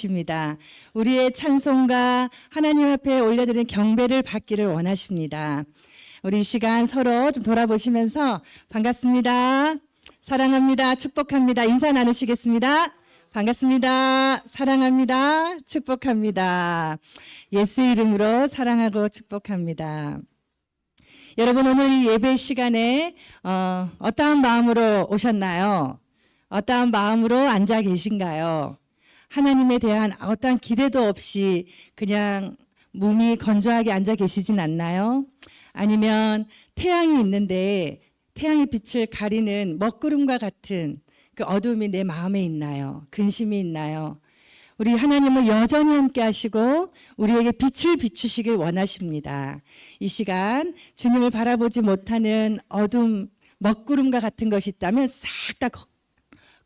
원하십니다. 우리의 찬송가 하나님 앞에 올려드리는 경배를 받기를 원하십니다. 우리 이 시간 서로 좀 돌아보시면서 반갑습니다. 사랑합니다. 축복합니다. 인사 나누시겠습니다. 반갑습니다. 사랑합니다. 축복합니다. 예수 이름으로 사랑하고 축복합니다. 여러분 오늘 이 예배 시간에 어떠한 마음으로 오셨나요? 어떠한 마음으로 앉아 계신가요? 하나님에 대한 어떠한 기대도 없이 그냥 몸이 건조하게 앉아 계시진 않나요? 아니면 태양이 있는데 태양의 빛을 가리는 먹구름과 같은 그 어둠이 내 마음에 있나요? 근심이 있나요? 우리 하나님은 여전히 함께 하시고 우리에게 빛을 비추시길 원하십니다. 이 시간 주님을 바라보지 못하는 어둠, 먹구름과 같은 것이 있다면 싹 다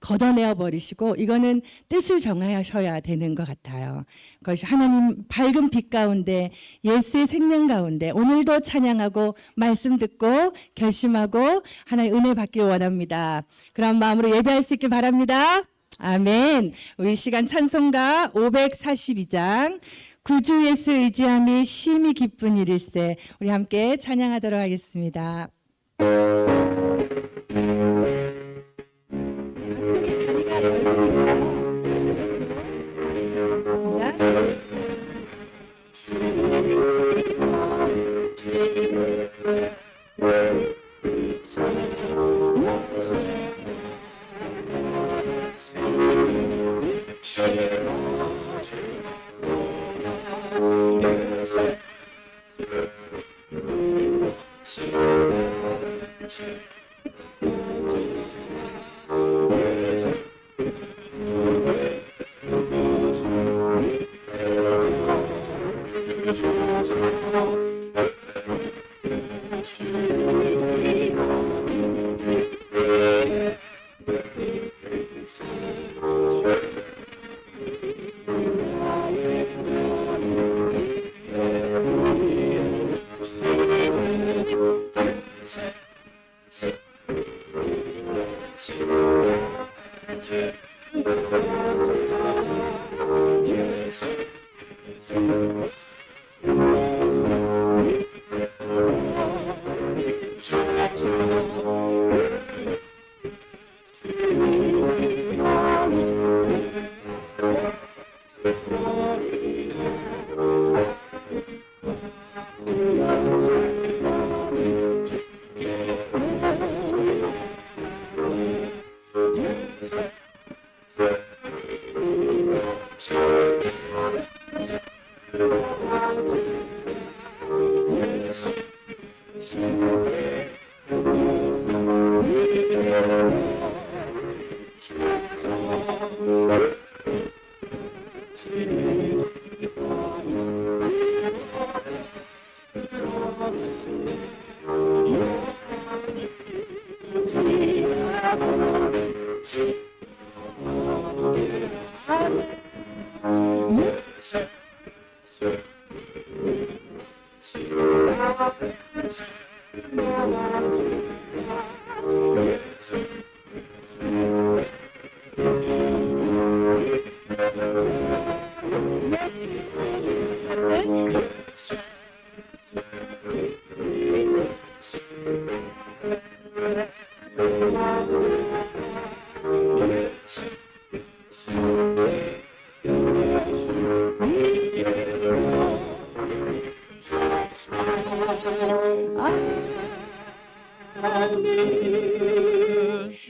걷어내어 버리시고 이거는 뜻을 정하셔야 되는 것 같아요. 그것이 하나님 밝은 빛 가운데 예수의 생명 가운데 오늘도 찬양하고 말씀 듣고 결심하고 하나님 은혜 받길 원합니다. 그런 마음으로 예배할 수 있길 바랍니다. 아멘. 우리 시간 찬송가 542장 구주 예수 의지함이 심히 기쁜 일일세 우리 함께 찬양하도록 하겠습니다.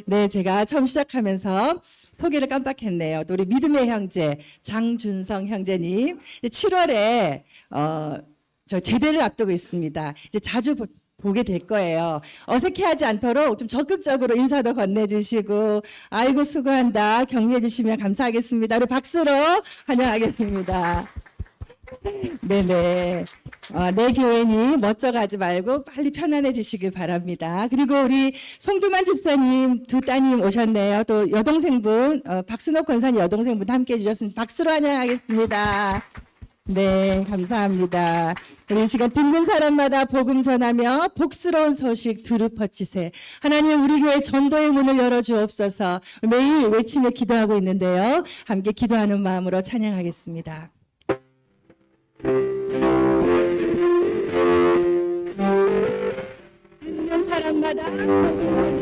네, 제가 처음 시작하면서 소개를 깜빡했네요. 또 우리 믿음의 형제 장준성 형제님 7월에 저 제대를 앞두고 있습니다. 이제 자주 보게 될 거예요. 어색해하지 않도록 좀 적극적으로 인사도 건네주시고 아이고 수고한다 격려해 주시면 감사하겠습니다. 우리 박수로 환영하겠습니다. 네네. 내 교회니 멋져가지 말고 빨리 편안해지시길 바랍니다. 그리고 우리 송두만 집사님 두 따님 오셨네요. 또 여동생분 박순옥 권사님 여동생분 함께해 주셨습니다. 박수로 환영하겠습니다. 네, 감사합니다. 우리 이 시간 듣는 사람마다 복음 전하며 복스러운 소식 두루 퍼치세. 하나님 우리 교회 전도의 문을 열어주옵소서. 매일 외치며 기도하고 있는데요. 함께 기도하는 마음으로 찬양하겠습니다. 듣는 사람마다 복음 전하며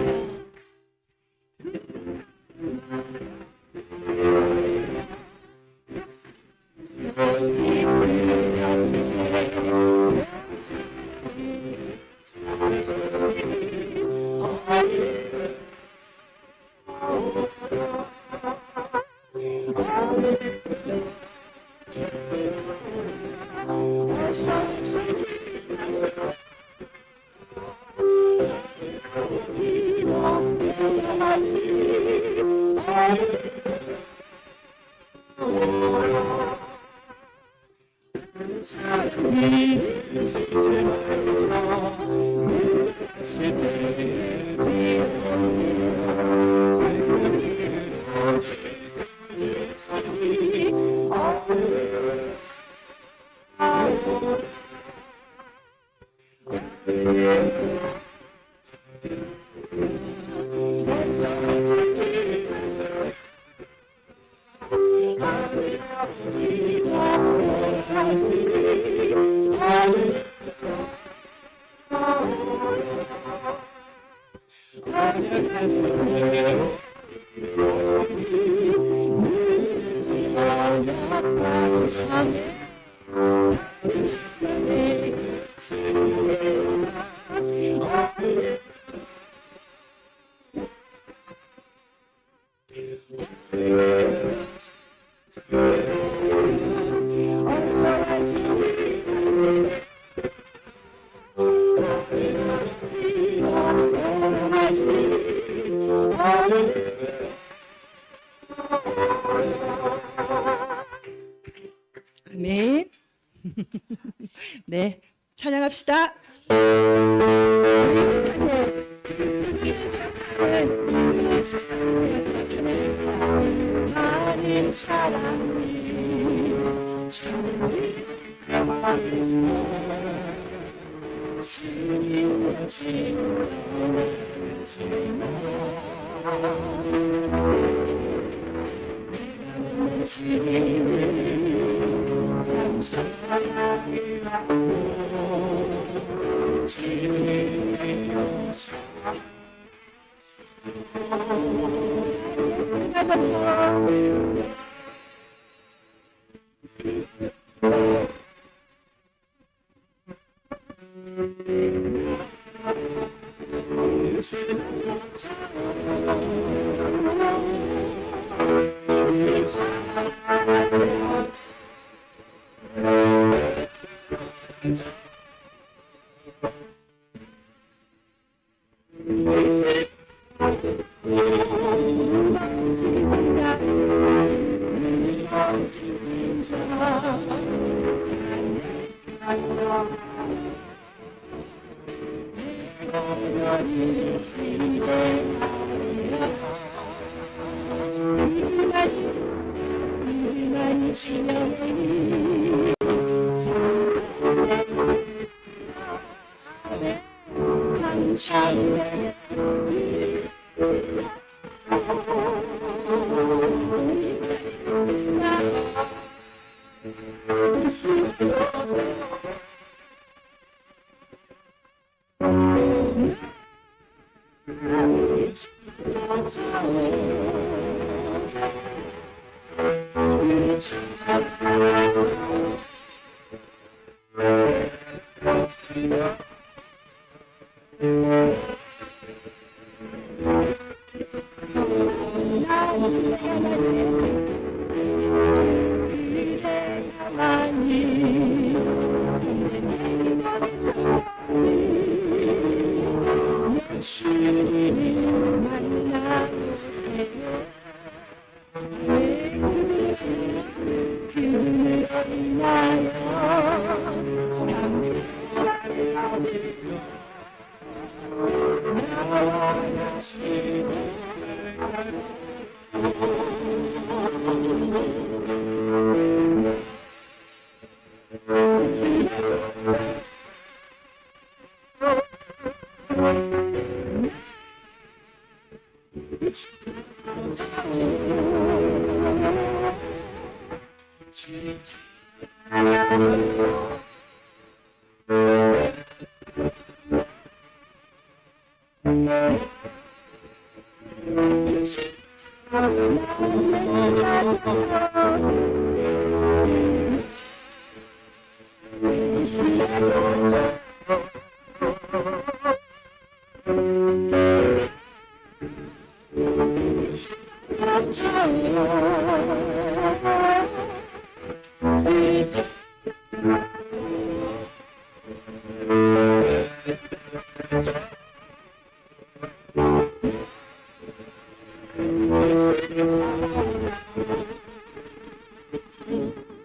아멘. 네, 찬양합시다.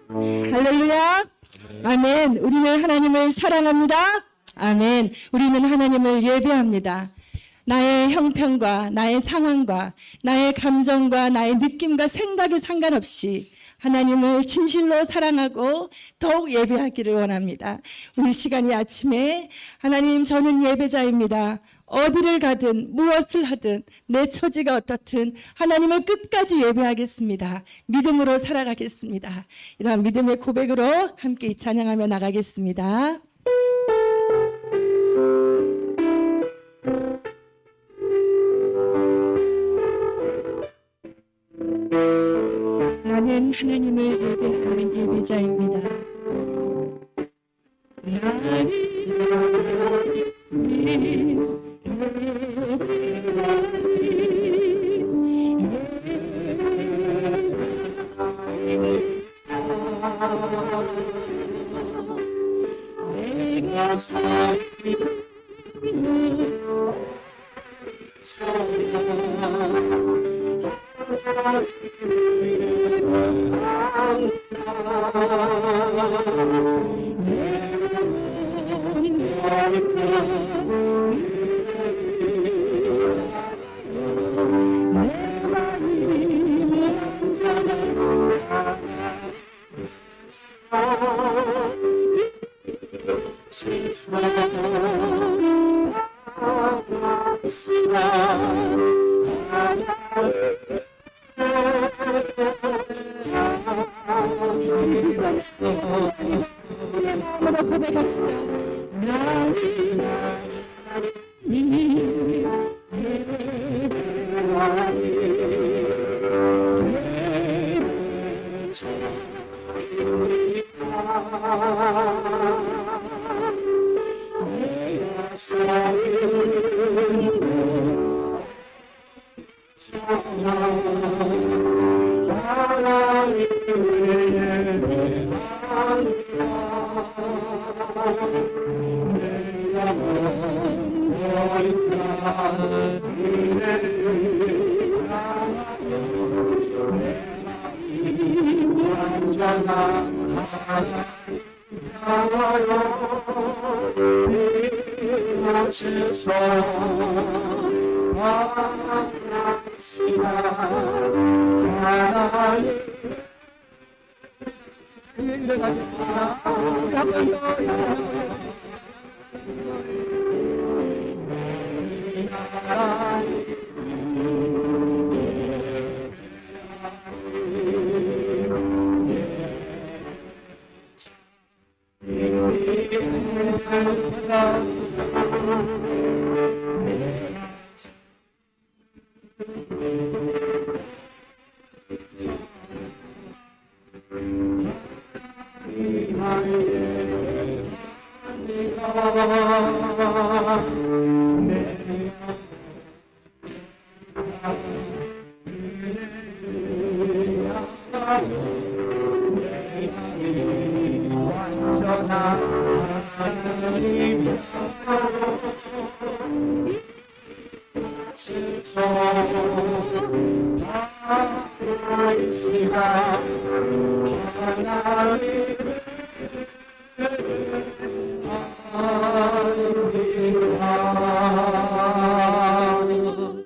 할렐루야. 아멘. 우리는 하나님을 사랑합니다. 아멘. 우리는 하나님을 예배합니다. 나의 형편과 나의 상황과 나의 감정과 나의 느낌과 생각에 상관없이 하나님을 진실로 사랑하고 더욱 예배하기를 원합니다. 우리 시간이 아침에 하나님, 저는 예배자입니다. 어디를 가든 무엇을 하든 내 처지가 어떻든 하나님을 끝까지 예배하겠습니다. 믿음으로 살아가겠습니다. 이러한 믿음의 고백으로 함께 찬양하며 나가겠습니다. 나는 하나님을 예배하는 예배자입니다.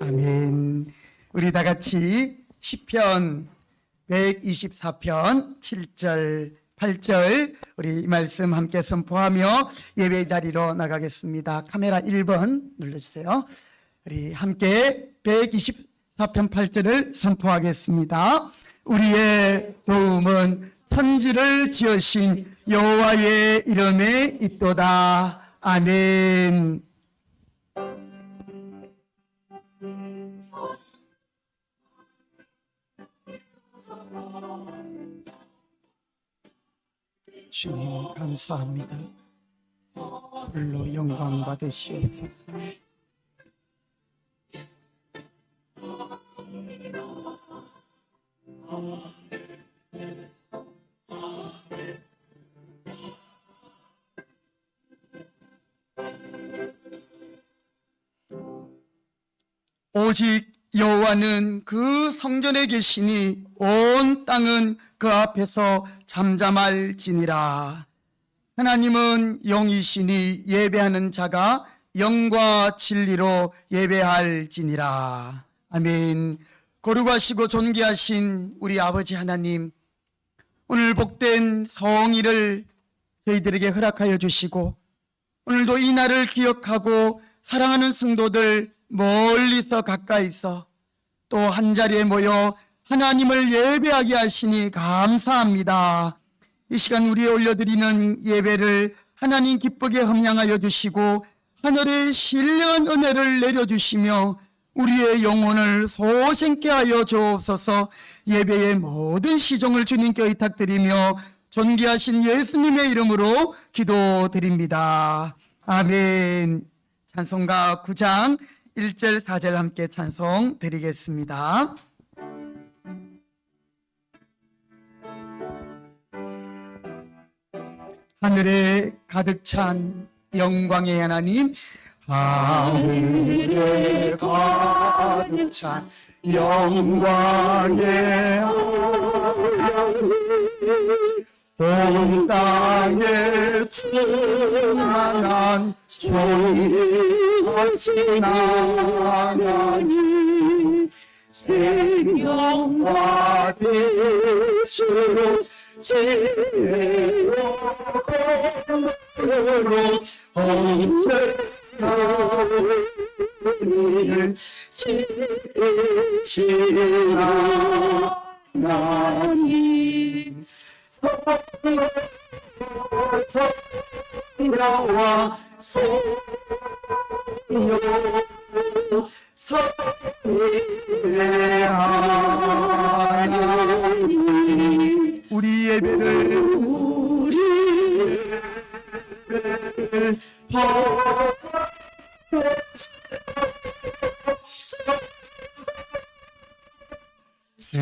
아멘. 우리 다 같이 시편 124편 7절 8절 우리 이 말씀 함께 선포하며 예배 자리로 나가겠습니다. 카메라 1번 눌러주세요. 우리 함께 124편 8절을 선포하겠습니다. 우리의 도움은 천지를 지으신 여호와의 이름에 있도다. 아멘. 주님 감사합니다. 홀로 영광 받으시옵소서. 오직 여호와는 그 성전에 계시니 온 땅은 그 앞에서 잠잠할지니라. 하나님은 영이시니 예배하는 자가 영과 진리로 예배할지니라. 아멘. 거룩하시고 존귀하신 우리 아버지 하나님, 오늘 복된 성일을 저희들에게 허락하여 주시고 오늘도 이 날을 기억하고 사랑하는 성도들 멀리서 가까이서 또 한자리에 모여 하나님을 예배하게 하시니 감사합니다. 이 시간 우리에 올려드리는 예배를 하나님 기쁘게 함양하여 주시고 하늘의 신령한 은혜를 내려주시며 우리의 영혼을 소생케 하여 주옵소서. 예배의 모든 시종을 주님께 의탁드리며 존귀하신 예수님의 이름으로 기도드립니다. 아멘. 찬송가 9장 1절 4절 함께 찬송 드리겠습니다. 하늘에 가득 찬 영광의 하나님, 하늘에 가득 찬 영광의 하나님, 온 땅에 충만한 존귀하신 하나님, 생명과 빛으로 지혜로 공으로 언제나 우리를 지키시는 하나님, 성자와 성령 성령의 하나님, 우리 예배를 주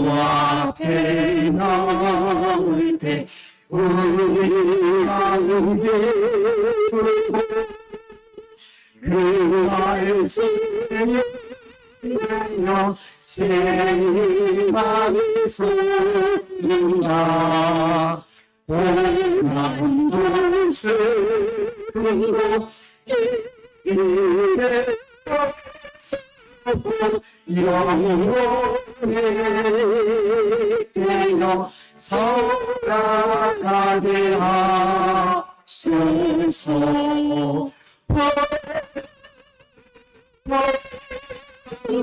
앞에 나올 때 우리 마음 기쁘고 그 말씀이 들려 생명이 솟는다. 고난도 슬픔도 이기게 영원히 되어 살아가게 하소서.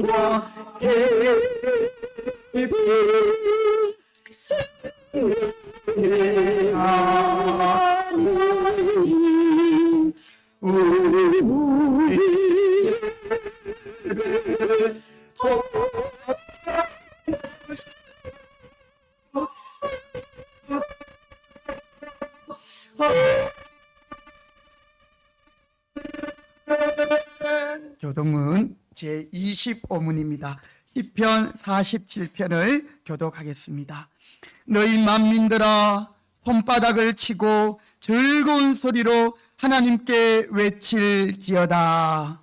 와 예비 생명의 하나님, 우리의 교독은 제25문입니다. 시편 47편을 교독하겠습니다. 너희 만민들아, 손바닥을 치고 즐거운 소리로 하나님께 외칠지어다.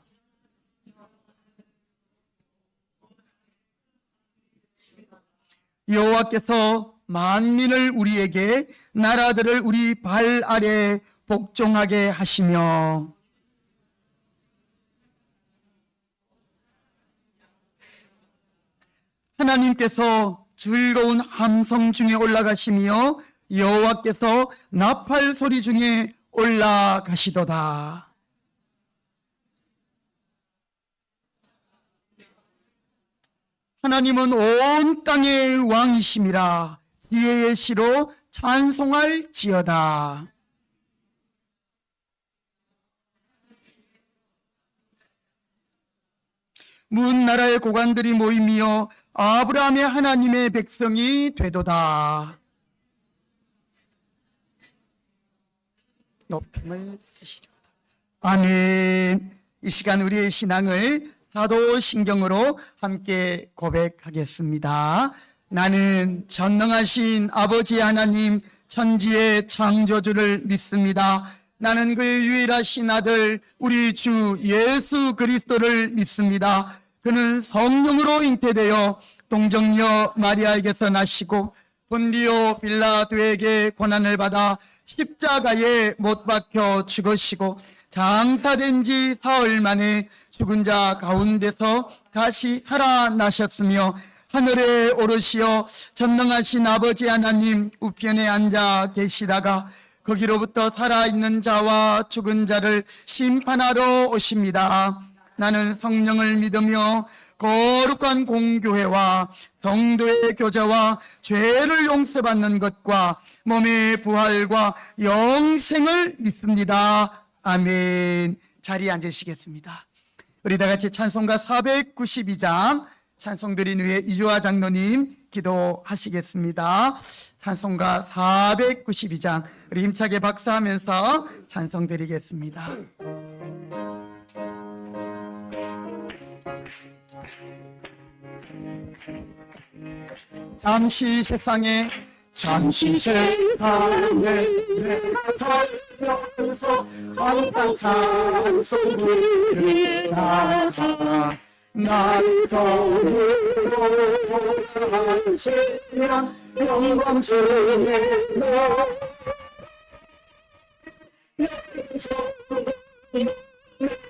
여호와께서 만민을 우리에게, 나라들을 우리 발 아래 복종하게 하시며, 하나님께서 즐거운 함성 중에 올라가시며 여호와께서 나팔 소리 중에 올라가시도다. 하나님은 온 땅의 왕이심이라. 기회의 시로 찬송할지어다. 문 나라의 고관들이 모이며 아브라함의 하나님의 백성이 되도다. 높임을 드시리로다. 아멘. 이 시간 우리의 신앙을 사도신경으로 함께 고백하겠습니다. 나는 전능하신 아버지 하나님 천지의 창조주를 믿습니다. 나는 그의 유일하신 아들 우리 주 예수 그리스도를 믿습니다. 그는 성령으로 잉태되어 동정녀 마리아에게서 나시고 본디오 빌라도에게 고난을 받아 십자가에 못 박혀 죽으시고 장사된 지 사흘 만에 죽은 자 가운데서 다시 살아나셨으며 하늘에 오르시어 전능하신 아버지 하나님 우편에 앉아 계시다가 거기로부터 살아있는 자와 죽은 자를 심판하러 오십니다. 나는 성령을 믿으며 거룩한 공교회와 성도의 교제와 죄를 용서받는 것과 몸의 부활과 영생을 믿습니다. 아멘. 자리에 앉으시겠습니다. 우리 다 같이 찬송가 492장 찬송 드린 후에 이주아 장로님 기도하시겠습니다. 찬송가 492장 우리 힘차게 박수하면서 찬송 드리겠습니다. 잠시 세상에 내가 살면서 항상 찬송 부르다가 나를 거룩으로 하시면 영광 중에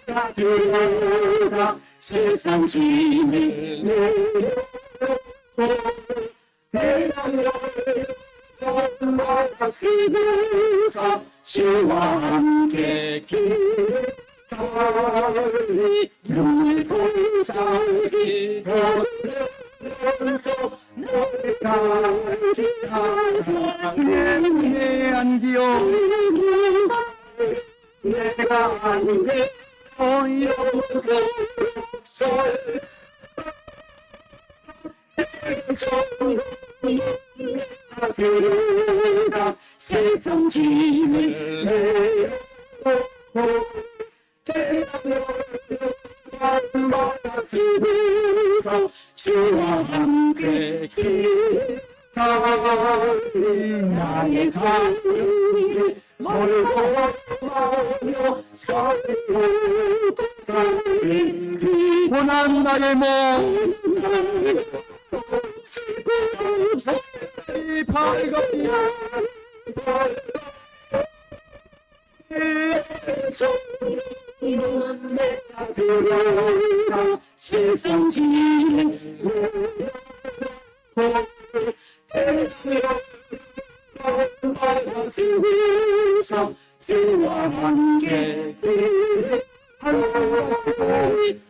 내가 들어가 세상 지내려 쓰고서 주와 함께 기도하리 눈을 보자기 걸으면서 너를 기다려 내 안기요 내가 안기요 영광설 들어가 세상 짐을 내려 받아주면서 주와 함께 기다리 나의 가슴이 멀고하며 서로 가리 고난 나의 몸 이 밝으냐 내가 들어가 세상 지내 받아주면서 주와 함께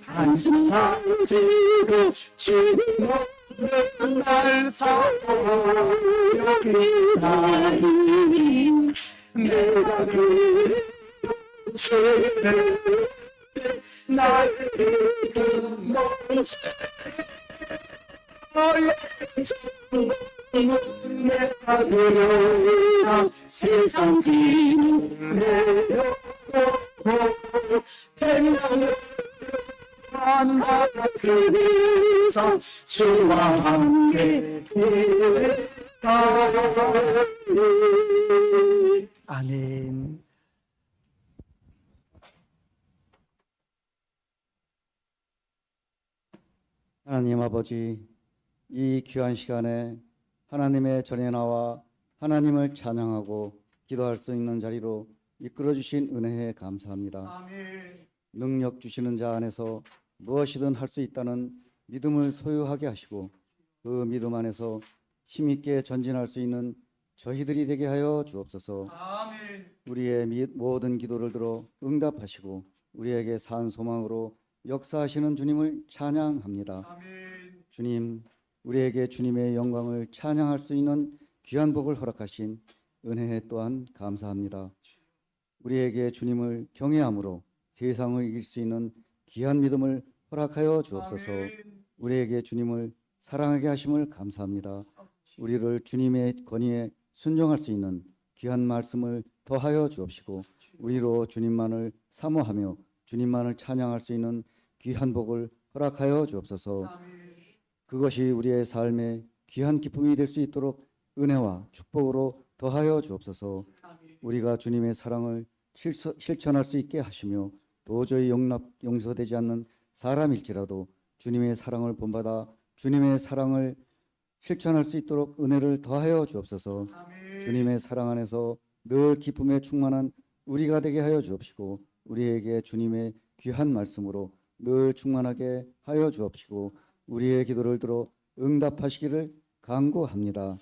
한숨 가지고 지금 날 사랑하여 기다리니 내가 그 주를 나를 멈춰 내가 들어가 세상 지내려고 행방을 받아주면서 주와 함께 기다리 아멘. 하나님 아버지, 이 귀한 시간에 하나님의 전에 나와 하나님을 찬양하고 기도할 수 있는 자리로 이끌어 주신 은혜에 감사합니다. 아멘. 능력 주시는 자 안에서 무엇이든 할 수 있다는 믿음을 소유하게 하시고 그 믿음 안에서 힘있게 전진할 수 있는 저희들이 되게 하여 주옵소서. 아멘. 우리의 모든 기도를 들어 응답하시고 우리에게 산 소망으로 역사하시는 주님을 찬양합니다. 아멘. 주님, 우리에게 주님의 영광을 찬양할 수 있는 귀한 복을 허락하신 은혜에 또한 감사합니다. 우리에게 주님을 경외함으로 세상을 이길 수 있는 귀한 믿음을 허락하여 주옵소서. 우리에게 주님을 사랑하게 하심을 감사합니다. 우리를 주님의 권위에 순종할 수 있는 귀한 말씀을 더하여 주옵시고 우리로 주님만을 사모하며 주님만을 찬양할 수 있는 귀한 복을 허락하여 주옵소서. 그것이 우리의 삶의 귀한 기쁨이 될 수 있도록 은혜와 축복으로 더하여 주옵소서. 우리가 주님의 사랑을 실천할 수 있게 하시며 도저히 용서되지 않는 사람일지라도 주님의 사랑을 본받아 주님의 사랑을 실천할 수 있도록 은혜를 더하여 주옵소서. 주님의 사랑 안에서 늘 기쁨에 충만한 우리가 되게 하여 주옵시고 우리에게 주님의 귀한 말씀으로 늘 충만하게 하여 주옵시고 우리의 기도를 들어 응답하시기를 간구합니다.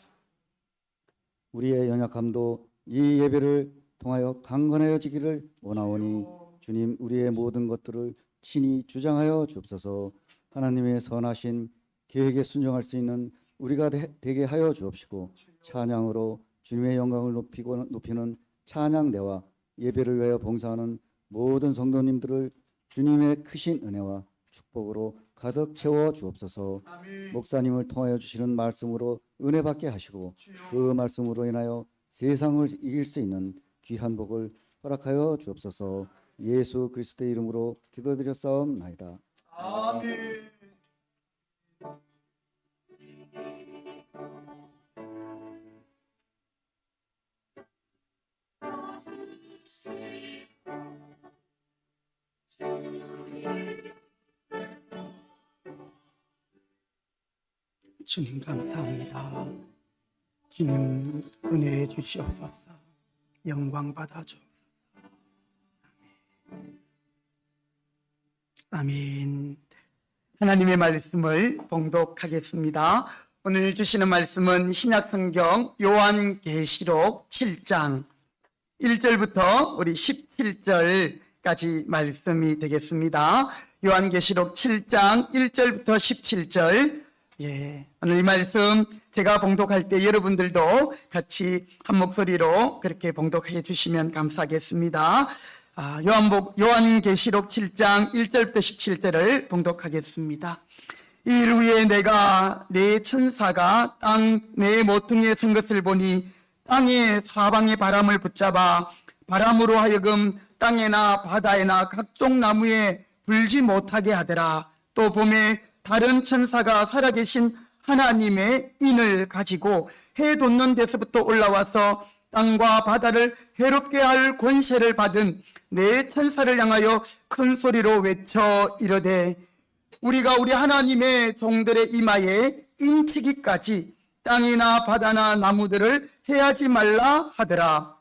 우리의 연약함도 이 예배를 통하여 강건해지기를 원하오니 주님 우리의 모든 것들을 친히 주장하여 주옵소서. 하나님의 선하신 계획에 순종할 수 있는 우리가 되게 하여 주옵시고 찬양으로 주님의 영광을 높이는 찬양대와 예배를 위하여 봉사하는 모든 성도님들을 주님의 크신 은혜와 축복으로 가득 채워 주옵소서. 목사님을 통하여 주시는 말씀으로 은혜 받게 하시고 그 말씀으로 인하여 세상을 이길 수 있는 귀한 복을 허락하여 주옵소서. 예수 그리스도의 이름으로 기도드렸사옵나이다. 아멘. 주님 감사합니다. 주님 은혜해 주시옵소서. 영광 받아 주옵소서. 아멘. 하나님의 말씀을 봉독하겠습니다. 오늘 주시는 말씀은 신약성경 요한계시록 7장 1절부터 우리 17절까지 말씀이 되겠습니다. 요한계시록 7장 1절부터 17절. 오늘 이 말씀 제가 봉독할 때 여러분들도 같이 한 목소리로 그렇게 봉독해 주시면 감사하겠습니다. 요한계시록 7장 1절부터 17절을 봉독하겠습니다. 이일 후에 내가 네 천사가 땅 내 모퉁이에 선 것을 보니 땅의 사방의 바람을 붙잡아 바람으로 하여금 땅에나 바다에나 각종 나무에 불지 못하게 하더라. 또 봄에 다른 천사가 살아계신 하나님의 인을 가지고 해 돋는 데서부터 올라와서 땅과 바다를 해롭게 할 권세를 받은 네 천사를 향하여 큰 소리로 외쳐 이르되 우리가 우리 하나님의 종들의 이마에 인치기까지 땅이나 바다나 나무들을 해하지 말라 하더라.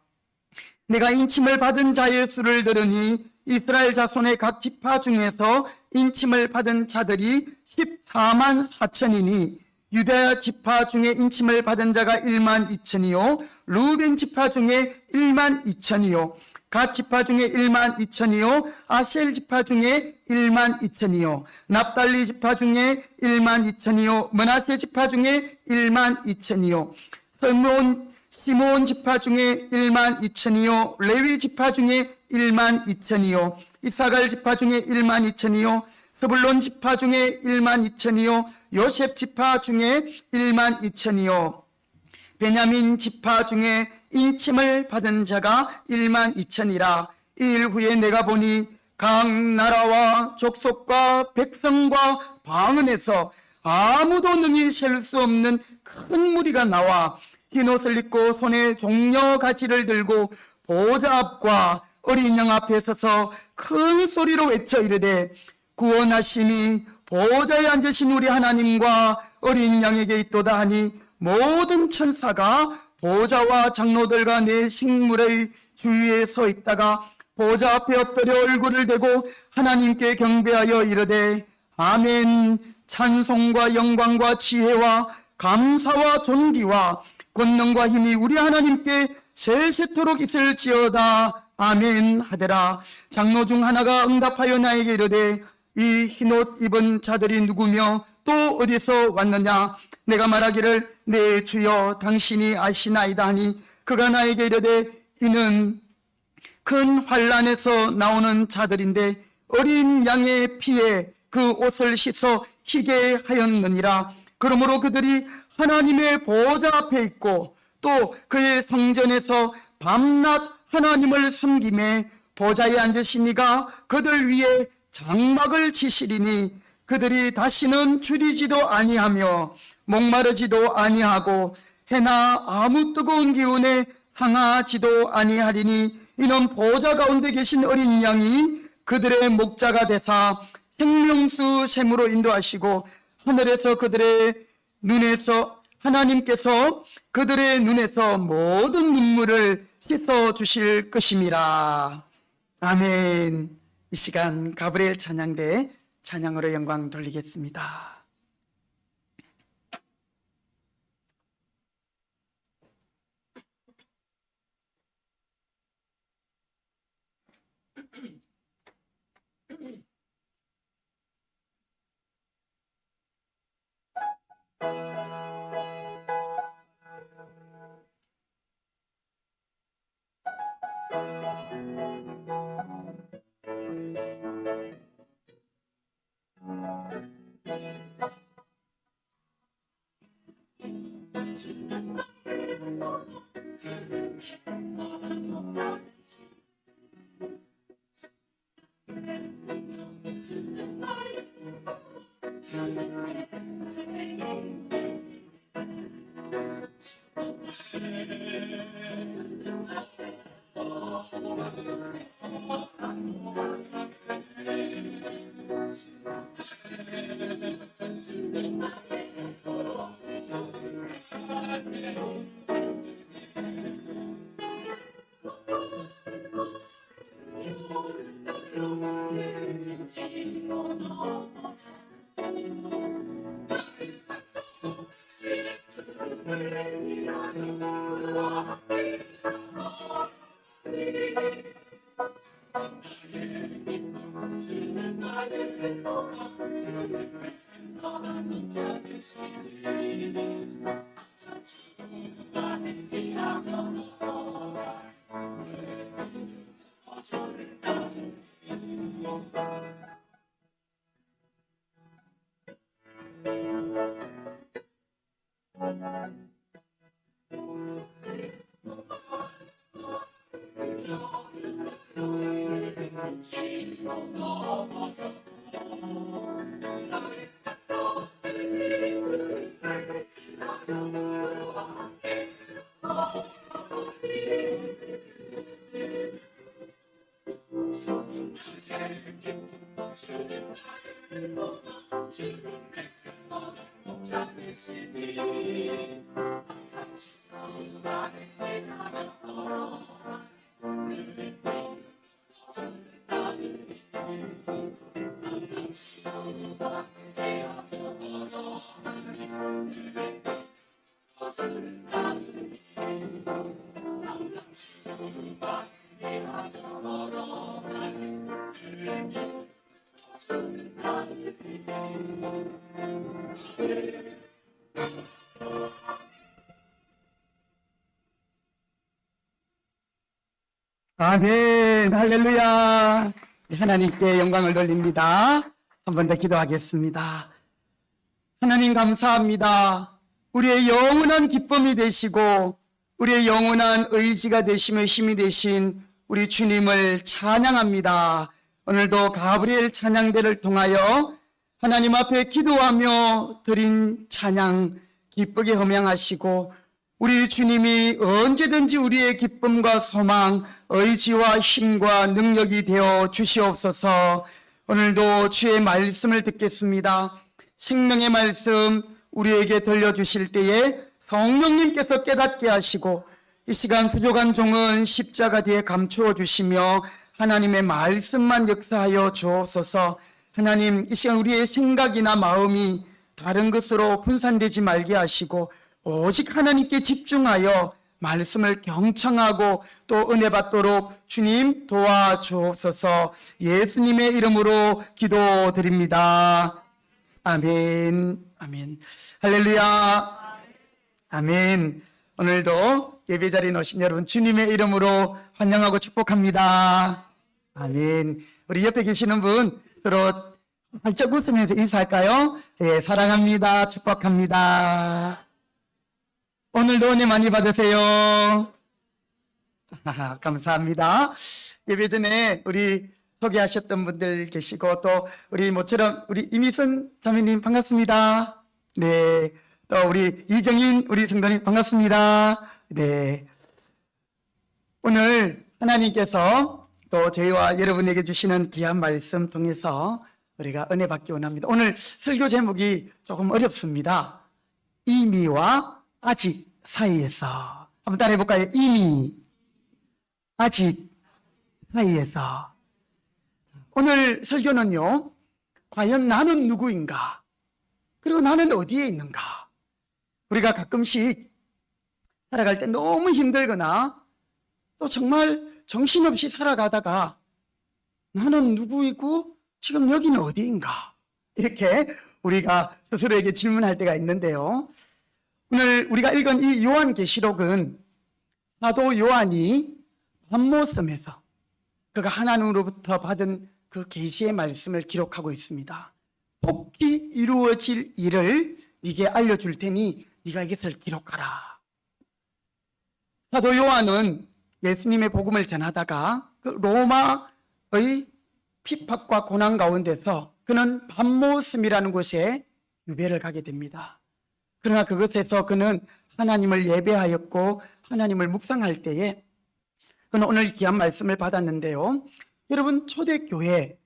내가 인침을 받은 자의 수를 들으니 이스라엘 자손의 각 지파 중에서 인침을 받은 자들이 14만 4천이니 유다 지파 중에 인침을 받은 자가 1만 2천이요 루벤 지파 중에 1만 2천이요 갓 지파 중에 1만 2천이요 아셀 지파 중에 1만 2천이요 납달리 지파 중에 1만 2천이요 므낫세 지파 중에 1만 2천이요 시몬 지파 중에 1만 2천이요 레위 지파 중에 1만 2천이요 이사갈 지파 중에 1만 2천이요 스불론 지파 중에 1만 2천이요 요셉 지파 중에 1만 2천이요 베냐민 지파 중에 인침을 받은 자가 1만 2천이라. 이일 후에 내가 보니 각 나라와 족속과 백성과 방언에서 아무도 능히 셀 수 없는 큰 무리가 나와 흰옷을 입고 손에 종려 가지를 들고 보좌 앞과 어린 양 앞에 서서 큰 소리로 외쳐 이르되 구원하심이 보좌에 앉으신 우리 하나님과 어린 양에게 있도다 하니 모든 천사가 보좌와 장로들과 네 식물의 주위에 서 있다가 보좌 앞에 엎드려 얼굴을 대고 하나님께 경배하여 이르되 아멘. 찬송과 영광과 지혜와 감사와 존귀와 권능과 힘이 우리 하나님께 세세토록 있을지어다. 아멘 하더라. 장로 중 하나가 응답하여 나에게 이르되 이 흰옷 입은 자들이 누구며 또 어디서 왔느냐? 내가 말하기를 내 주여 당신이 아시나이다 하니 그가 나에게 이르되 이는 큰 환란에서 나오는 자들인데 어린 양의 피에 그 옷을 씻어 희게 하였느니라. 그러므로 그들이 하나님의 보좌 앞에 있고 또 그의 성전에서 밤낮 하나님을 섬김에 보좌에 앉으신 이가 그들 위에 장막을 치시리니 그들이 다시는 줄이지도 아니하며 목마르지도 아니하고 해나 아무 뜨거운 기운에 상하지도 아니하리니 이는 보좌 가운데 계신 어린 양이 그들의 목자가 되사 생명수 샘으로 인도하시고 하늘에서 그들의 눈에서 하나님께서 그들의 눈에서 모든 눈물을 씻어 주실 것임이라. 아멘. 이 시간 가브리엘 찬양대 찬양으로 영광 돌리겠습니다. 아멘. 할렐루야. 하나님께 영광을 돌립니다. 한 번 더 기도하겠습니다. 하나님 감사합니다. 우리의 영원한 기쁨이 되시고 우리의 영원한 의지가 되시며 힘이 되신 우리 주님을 찬양합니다. 오늘도 가브리엘 찬양대를 통하여 하나님 앞에 기도하며 드린 찬양 기쁘게 함양하시고 우리 주님이 언제든지 우리의 기쁨과 소망, 의지와 힘과 능력이 되어 주시옵소서. 오늘도 주의 말씀을 듣겠습니다. 생명의 말씀 우리에게 들려주실 때에 성령님께서 깨닫게 하시고 이 시간 부족한 종은 십자가 뒤에 감추어 주시며 하나님의 말씀만 역사하여 주옵소서. 하나님, 이 시간 우리의 생각이나 마음이 다른 것으로 분산되지 말게 하시고 오직 하나님께 집중하여 말씀을 경청하고 또 은혜 받도록 주님 도와주옵소서. 예수님의 이름으로 기도드립니다. 아멘. 아멘. 할렐루야. 아멘. 오늘도 예배 자리에 오신 여러분 주님의 이름으로 환영하고 축복합니다. 아멘. 우리 옆에 계시는 분 서로 활짝 웃으면서 인사할까요? 네, 사랑합니다. 축복합니다. 오늘도 은혜 많이 받으세요. 감사합니다. 예배 전에 우리 소개하셨던 분들 계시고 또 우리 모처럼 우리 이미선 자매님 반갑습니다. 네. 또 우리 이정인 우리 성도님 반갑습니다. 네. 오늘 하나님께서 또 저희와 여러분에게 주시는 귀한 말씀 통해서 우리가 은혜 받기 원합니다. 오늘 설교 제목이 조금 어렵습니다. 이미와 아직 사이에서. 한번 따라해 볼까요? 이미, 아직 사이에서. 오늘 설교는요, 과연 나는 누구인가? 그리고 나는 어디에 있는가? 우리가 가끔씩 살아갈 때 너무 힘들거나 또 정말 정신없이 살아가다가 나는 누구이고 지금 여기는 어디인가? 이렇게 우리가 스스로에게 질문할 때가 있는데요. 오늘 우리가 읽은 이 요한계시록은 사도 요한이 밤모섬에서 그가 하나님으로부터 받은 그 계시의 말씀을 기록하고 있습니다. 속히 이루어질 일을 네게 알려줄 테니 네가 이것을 기록하라. 사도 요한은 예수님의 복음을 전하다가 그 로마의 핍박과 고난 가운데서 그는 밤모섬이라는 곳에 유배를 가게 됩니다. 그러나 그것에서 그는 하나님을 예배하였고 하나님을 묵상할 때에 그는 오늘 귀한 말씀을 받았는데요. 여러분 초대교회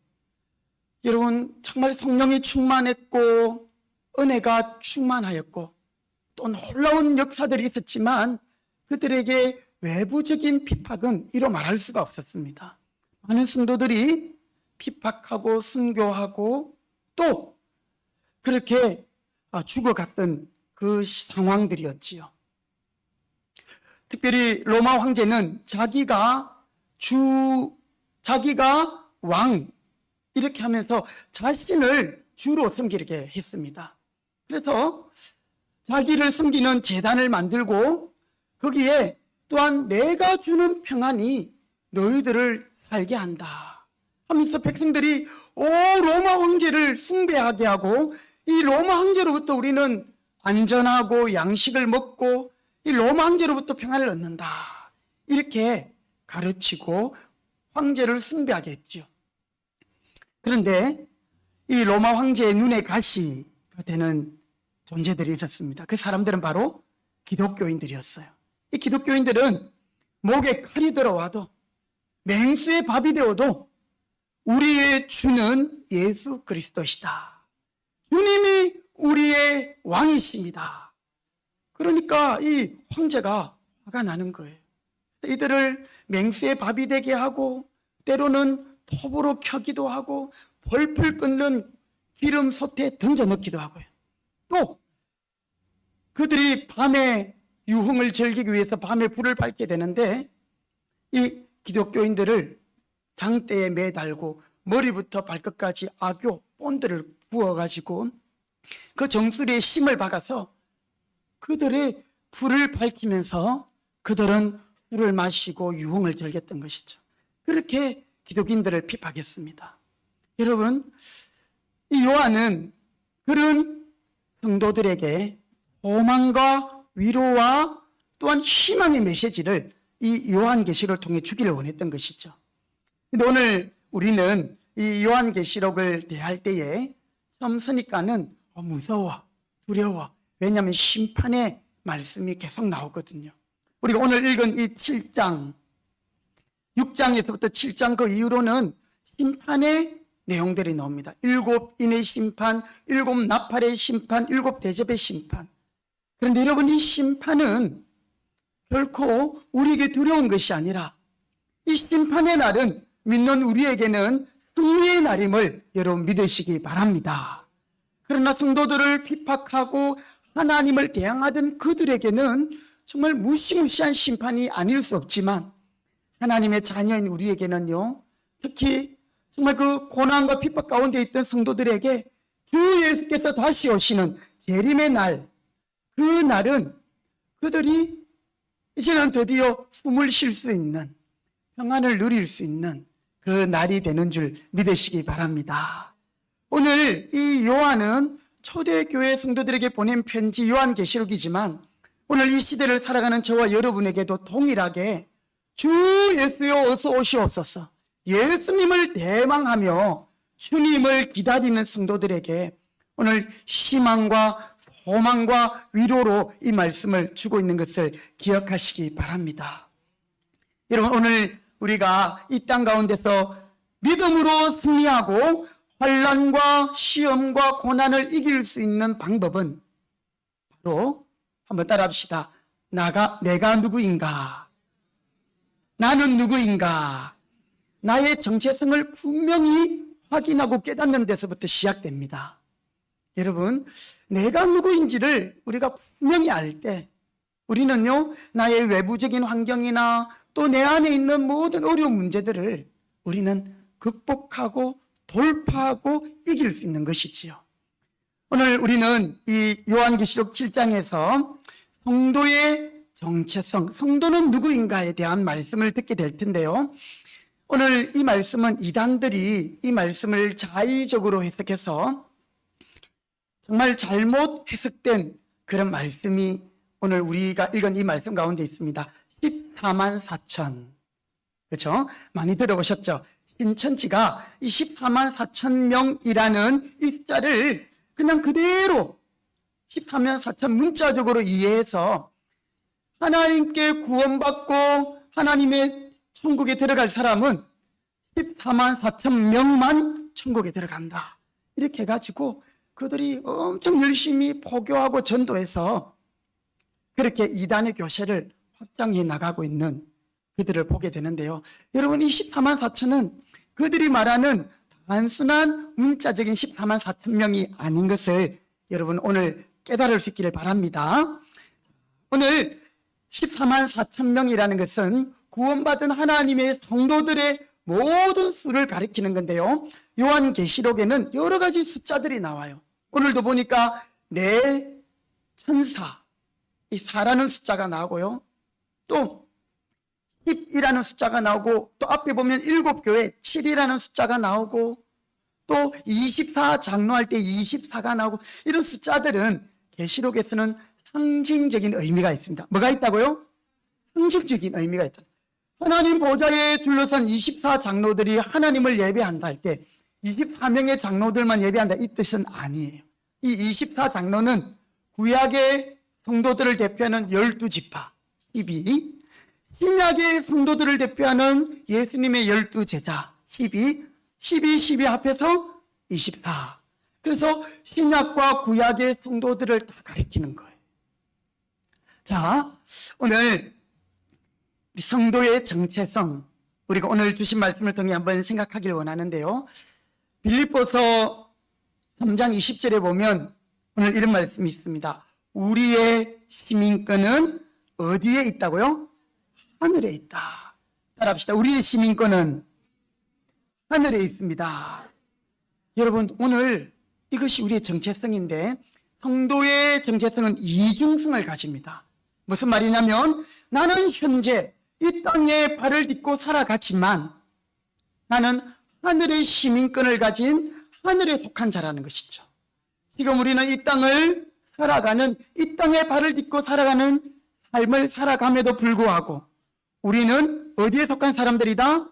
여러분 정말 성령이 충만했고 은혜가 충만하였고 또 놀라운 역사들이 있었지만 그들에게 외부적인 핍박은 이로 말할 수가 없었습니다. 많은 성도들이 핍박하고 순교하고 또 그렇게 죽어갔던 그 상황들이었지요. 특별히 로마 황제는 자기가 왕 이렇게 하면서 자신을 주로 섬기게 했습니다. 그래서 자기를 섬기는 제단을 만들고 거기에 또한 내가 주는 평안이 너희들을 살게 한다 하면서 백성들이 로마 황제를 숭배하게 하고 이 로마 황제로부터 우리는 안전하고 양식을 먹고 이 로마 황제로부터 평안을 얻는다 이렇게 가르치고 황제를 숭배하게 했죠. 그런데 이 로마 황제의 눈에 가시가 되는 존재들이 있었습니다. 그 사람들은 바로 기독교인들이었어요. 이 기독교인들은 목에 칼이 들어와도 맹수의 밥이 되어도 우리의 주는 예수 그리스도시다. 주님이 우리의 왕이십니다. 그러니까 이 황제가 화가 나는 거예요. 이들을 맹수의 밥이 되게 하고 때로는 톱으로 켜기도 하고 벌풀 끓는 기름 솥에 던져 넣기도 하고요. 또 그들이 밤에 유흥을 즐기기 위해서 밤에 불을 밝게 되는데 이 기독교인들을 장대에 매달고 머리부터 발끝까지 악교, 본드를 부어가지고 그 정수리에 심을 박아서 그들의 불을 밝히면서 그들은 술을 마시고 유흥을 즐겼던 것이죠. 그렇게 기독인들을 핍박했습니다. 여러분, 이 요한은 그런 성도들에게 소망과 위로와 또한 희망의 메시지를 이 요한계시록을 통해 주기를 원했던 것이죠. 근데 오늘 우리는 이 요한계시록을 대할 때에 처음 서니까는 무서워, 두려워. 왜냐하면 심판의 말씀이 계속 나오거든요. 우리가 오늘 읽은 이 7장, 6장에서부터 7장 그 이후로는 심판의 내용들이 나옵니다. 7인의 심판, 7 나팔의 심판, 7 대접의 심판. 그런데 여러분 이 심판은 결코 우리에게 두려운 것이 아니라 이 심판의 날은 믿는 우리에게는 승리의 날임을 여러분 믿으시기 바랍니다. 그러나 성도들을 핍박하고 하나님을 대항하던 그들에게는 정말 무시무시한 심판이 아닐 수 없지만 하나님의 자녀인 우리에게는요, 특히 정말 그 고난과 핍박 가운데 있던 성도들에게 주 예수께서 다시 오시는 재림의 날, 그 날은 그들이 이제는 드디어 숨을 쉴 수 있는, 평안을 누릴 수 있는 그 날이 되는 줄 믿으시기 바랍니다. 오늘 이 요한은 초대교회 성도들에게 보낸 편지 요한계시록이지만 오늘 이 시대를 살아가는 저와 여러분에게도 동일하게 주 예수여 어서 오시옵소서, 예수님을 대망하며 주님을 기다리는 성도들에게 오늘 희망과 소망과 위로로 이 말씀을 주고 있는 것을 기억하시기 바랍니다. 여러분, 오늘 우리가 이 땅 가운데서 믿음으로 승리하고 환난과 시험과 고난을 이길 수 있는 방법은 바로 한번 따라합시다. 내가 누구인가? 나는 누구인가? 나의 정체성을 분명히 확인하고 깨닫는 데서부터 시작됩니다. 여러분, 내가 누구인지를 우리가 분명히 알 때 우리는요, 나의 외부적인 환경이나 또 내 안에 있는 모든 어려운 문제들을 우리는 극복하고 돌파하고 이길 수 있는 것이지요. 오늘 우리는 이 요한계시록 7장에서 성도의 정체성, 성도는 누구인가에 대한 말씀을 듣게 될 텐데요. 오늘 이 말씀은 이단들이 이 말씀을 자의적으로 해석해서 정말 잘못 해석된 그런 말씀이 오늘 우리가 읽은 이 말씀 가운데 있습니다. 14만 4천. 그렇죠? 많이 들어보셨죠? 신천지가 이 14만 4천 명이라는 이 숫자를 그냥 그대로 14만 4천 문자적으로 이해해서 하나님께 구원받고 하나님의 천국에 들어갈 사람은 14만 4천 명만 천국에 들어간다. 이렇게 해가지고 그들이 엄청 열심히 포교하고 전도해서 그렇게 이단의 교세를 확장해 나가고 있는 그들을 보게 되는데요. 여러분, 이 14만 4천은 그들이 말하는 단순한 문자적인 14만 4천 명이 아닌 것을 여러분 오늘 깨달을 수 있기를 바랍니다. 오늘 14만 4천 명이라는 것은 구원받은 하나님의 성도들의 모든 수를 가리키는 건데요. 요한계시록에는 여러 가지 숫자들이 나와요. 오늘도 보니까 네 천사, 이 4라는 숫자가 나오고요. 또 10이라는 숫자가 나오고, 또 앞에 보면 7교회 7이라는 숫자가 나오고, 또 24 장로할 때 24가 나오고, 이런 숫자들은 계시록에서는 상징적인 의미가 있습니다. 뭐가 있다고요? 상징적인 의미가 있다. 하나님 보좌에 둘러싼 24 장로들이 하나님을 예배한다 할 때 24명의 장로들만 예배한다 이 뜻은 아니에요. 이 24 장로는 구약의 성도들을 대표하는 12지파 12, 신약의 성도들을 대표하는 예수님의 12제자 12, 12 합해서 24. 그래서 신약과 구약의 성도들을 다 가리키는 거예요. 자, 오늘 성도의 정체성, 우리가 오늘 주신 말씀을 통해 한번 생각하길 원하는데요. 빌립보서 3장 20절에 보면 오늘 이런 말씀이 있습니다. 우리의 시민권은 어디에 있다고요? 하늘에 있다. 따라합시다. 우리의 시민권은 하늘에 있습니다. 여러분, 오늘 이것이 우리의 정체성인데 성도의 정체성은 이중성을 가집니다. 무슨 말이냐면 나는 현재 이 땅에 발을 딛고 살아갔지만 나는 하늘의 시민권을 가진 하늘에 속한 자라는 것이죠. 지금 우리는 이 땅을 살아가는, 이 땅에 발을 딛고 살아가는 삶을 살아감에도 불구하고 우리는 어디에 속한 사람들이다?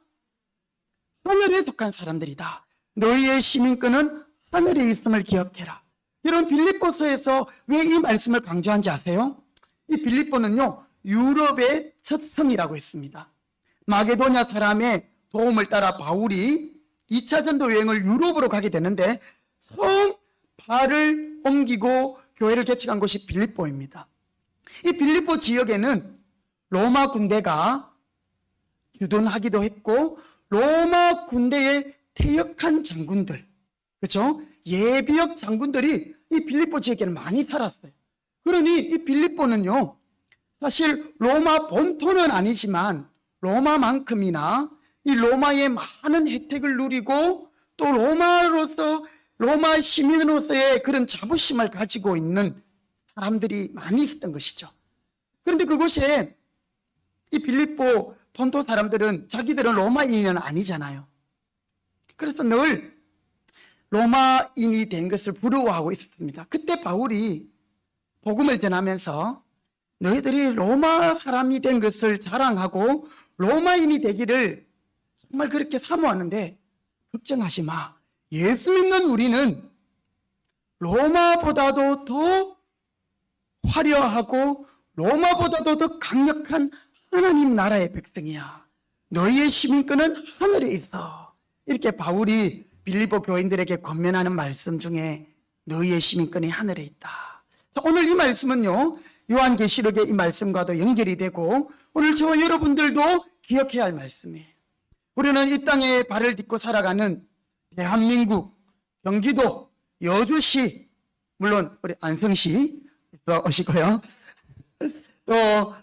하늘에 속한 사람들이다. 너희의 시민권은 하늘에 있음을 기억해라. 여러분, 빌립보서에서 왜 이 말씀을 강조한지 아세요? 이 빌립보는요, 유럽의 첫 성이라고 했습니다. 마게도냐 사람의 도움을 따라 바울이 2차 전도 여행을 유럽으로 가게 되는데 처음 발을 옮기고 교회를 개척한 곳이 빌립보입니다. 이 빌립보 지역에는 로마 군대가 주둔하기도 했고 로마 군대의 퇴역한 장군들, 그렇죠? 예비역 장군들이 이 빌립보 지역에는 많이 살았어요. 그러니 이 빌립보는요, 사실 로마 본토는 아니지만 로마만큼이나 이 로마의 많은 혜택을 누리고 또 로마로서 로마 시민으로서의 그런 자부심을 가지고 있는 사람들이 많이 있었던 것이죠. 그런데 그곳에 이 빌립보 본토 사람들은 자기들은 로마인은 아니잖아요. 그래서 늘 로마인이 된 것을 부러워하고 있었습니다. 그때 바울이 복음을 전하면서 너희들이 로마 사람이 된 것을 자랑하고 로마인이 되기를 정말 그렇게 사모하는데 걱정하지 마. 예수 믿는 우리는 로마보다도 더 화려하고 로마보다도 더 강력한 하나님 나라의 백성이야. 너희의 시민권은 하늘에 있어. 이렇게 바울이 빌립보 교인들에게 권면하는 말씀 중에 너희의 시민권이 하늘에 있다. 자, 오늘 이 말씀은요, 요한계시록의 이 말씀과도 연결이 되고 오늘 저와 여러분들도 기억해야 할 말씀이에요. 우리는 이 땅에 발을 딛고 살아가는 대한민국, 경기도, 여주시, 물론 우리 안성시 오시고요. 또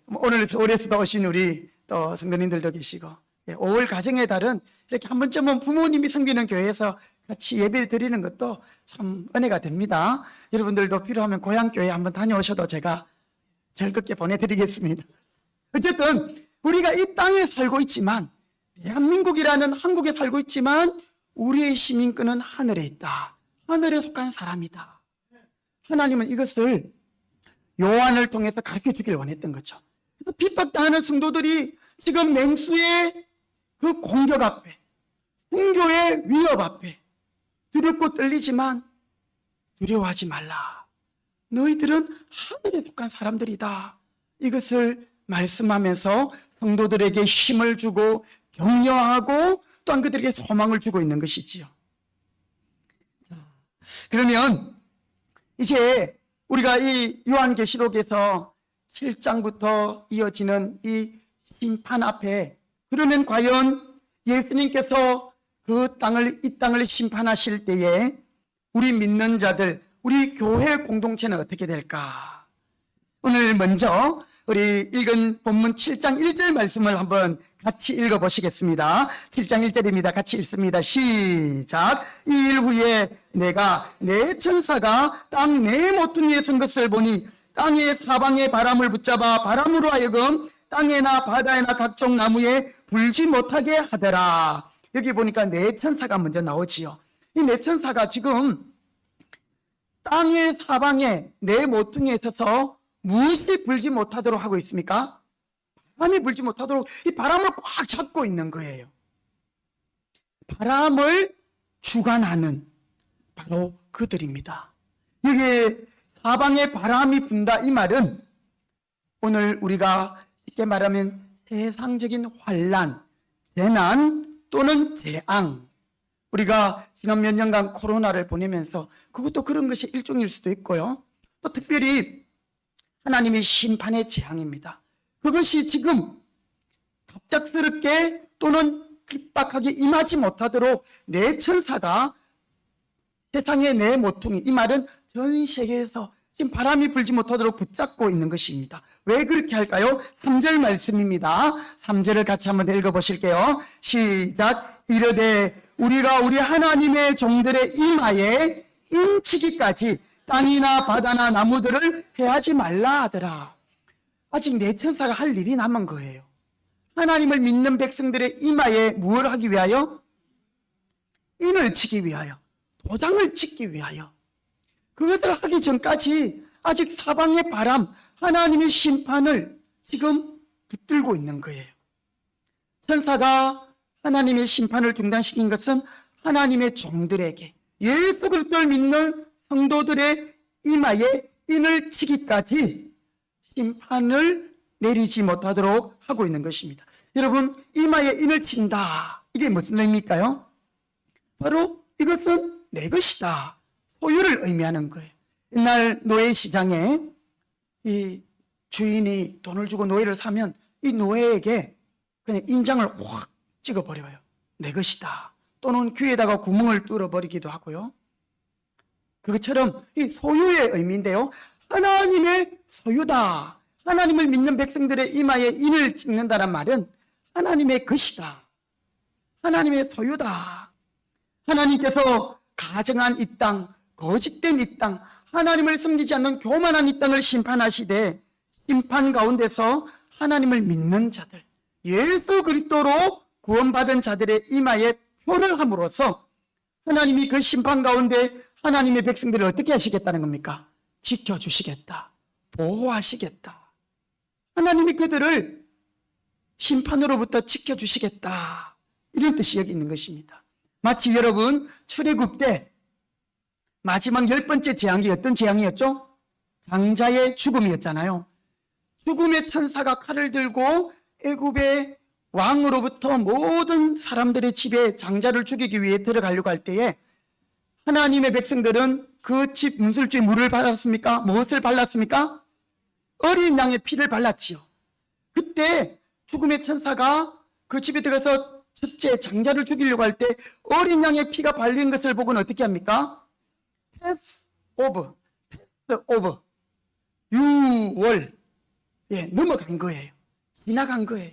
오늘 서울에서도 오신 우리 또 성도님들도 계시고 5월 가정의 달은 이렇게 한 번쯤은 부모님이 섬기는 교회에서 같이 예배를 드리는 것도 참 은혜가 됩니다. 여러분들도 필요하면 고향교회 한번 다녀오셔도 제가 즐겁게 보내드리겠습니다. 어쨌든 우리가 이 땅에 살고 있지만 대한민국이라는 한국에 살고 있지만 우리의 시민권은 하늘에 있다. 하늘에 속한 사람이다. 하나님은 이것을 요한을 통해서 가르쳐 주길 원했던 거죠. 그래서 핍박당하는 성도들이 지금 맹수의 그 공격 앞에, 순교의 위협 앞에 두렵고 떨리지만 두려워하지 말라. 너희들은 하늘에 속한 사람들이다. 이것을 말씀하면서 성도들에게 힘을 주고 격려하고 또한 그들에게 소망을 주고 있는 것이지요. 자, 그러면 이제 우리가 이 요한계시록에서 7장부터 이어지는 이 심판 앞에 그러면 과연 예수님께서 이 땅을 심판하실 때에 우리 믿는 자들, 우리 교회 공동체는 어떻게 될까? 오늘 먼저 우리 읽은 본문 7장 1절 말씀을 한번 같이 읽어보시겠습니다. 7장 1절입니다. 같이 읽습니다. 시작. 이 일 후에 내가 내 천사가 땅 내 모퉁이에 선 것을 보니 땅의 사방의 바람을 붙잡아 바람으로 하여금 땅에나 바다에나 각종 나무에 불지 못하게 하더라. 여기 보니까 내 천사가 먼저 나오지요. 이 내 천사가 지금 땅의 사방에 내 모퉁이에 서서 무엇이 불지 못하도록 하고 있습니까? 바람이 불지 못하도록 이 바람을 꽉 잡고 있는 거예요. 바람을 주관하는 바로 그들입니다. 여기 사방에 바람이 분다 이 말은 오늘 우리가 쉽게 말하면 세상적인 환란, 재난 또는 재앙, 우리가 지난 몇 년간 코로나를 보내면서 그것도 그런 것이 일종일 수도 있고요. 또 특별히 하나님의 심판의 재앙입니다. 그것이 지금 갑작스럽게 또는 핍박하게 임하지 못하도록 내 천사가 세상의 내 모퉁이, 이 말은 전 세계에서 지금 바람이 불지 못하도록 붙잡고 있는 것입니다. 왜 그렇게 할까요? 3절 말씀입니다. 3절을 같이 한번 읽어보실게요. 시작. 이르되 우리가 우리 하나님의 종들의 이마에 인치기까지 땅이나 바다나 나무들을 해하지 말라 하더라. 아직 내 천사가 할 일이 남은 거예요. 하나님을 믿는 백성들의 이마에 무엇을 하기 위하여? 인을 치기 위하여, 도장을 찍기 위하여. 그것을 하기 전까지 아직 사방의 바람, 하나님의 심판을 지금 붙들고 있는 거예요. 천사가 하나님의 심판을 중단시킨 것은 하나님의 종들에게, 예수 그리스도를 믿는 성도들의 이마에 인을 치기까지 심판을 내리지 못하도록 하고 있는 것입니다. 여러분, 이마에 인을 친다. 이게 무슨 의미일까요? 바로 이것은 내 것이다. 소유를 의미하는 거예요. 옛날 노예 시장에 이 주인이 돈을 주고 노예를 사면 이 노예에게 그냥 인장을 확 찍어버려요. 내 것이다. 또는 귀에다가 구멍을 뚫어버리기도 하고요. 그것처럼 이 소유의 의미인데요. 하나님의 소유다. 하나님을 믿는 백성들의 이마에 인을 찍는다는 말은 하나님의 것이다. 하나님의 소유다. 하나님께서 가정한 이 땅, 거짓된 이 땅, 하나님을 섬기지 않는 교만한 이 땅을 심판하시되 심판 가운데서 하나님을 믿는 자들, 예수 그리스도로 구원받은 자들의 이마에 표를 함으로써 하나님이 그 심판 가운데 하나님의 백성들을 어떻게 하시겠다는 겁니까? 지켜주시겠다, 보호하시겠다. 하나님이 그들을 심판으로부터 지켜주시겠다, 이런 뜻이 여기 있는 것입니다. 마치 여러분 출애굽 때 마지막 10번째 재앙이 어떤 재앙이었죠? 장자의 죽음이었잖아요. 죽음의 천사가 칼을 들고 애굽의 왕으로부터 모든 사람들의 집에 장자를 죽이기 위해 들어가려고 할 때에 하나님의 백성들은 그 집 문설주에 물을 발랐습니까? 무엇을 발랐습니까? 어린 양의 피를 발랐지요. 그때 죽음의 천사가 그 집에 들어가서 첫째 장자를 죽이려고 할 때 어린 양의 피가 발린 것을 보고는 어떻게 합니까? 패스 오브, 유월, 넘어간 거예요. 지나간 거예요.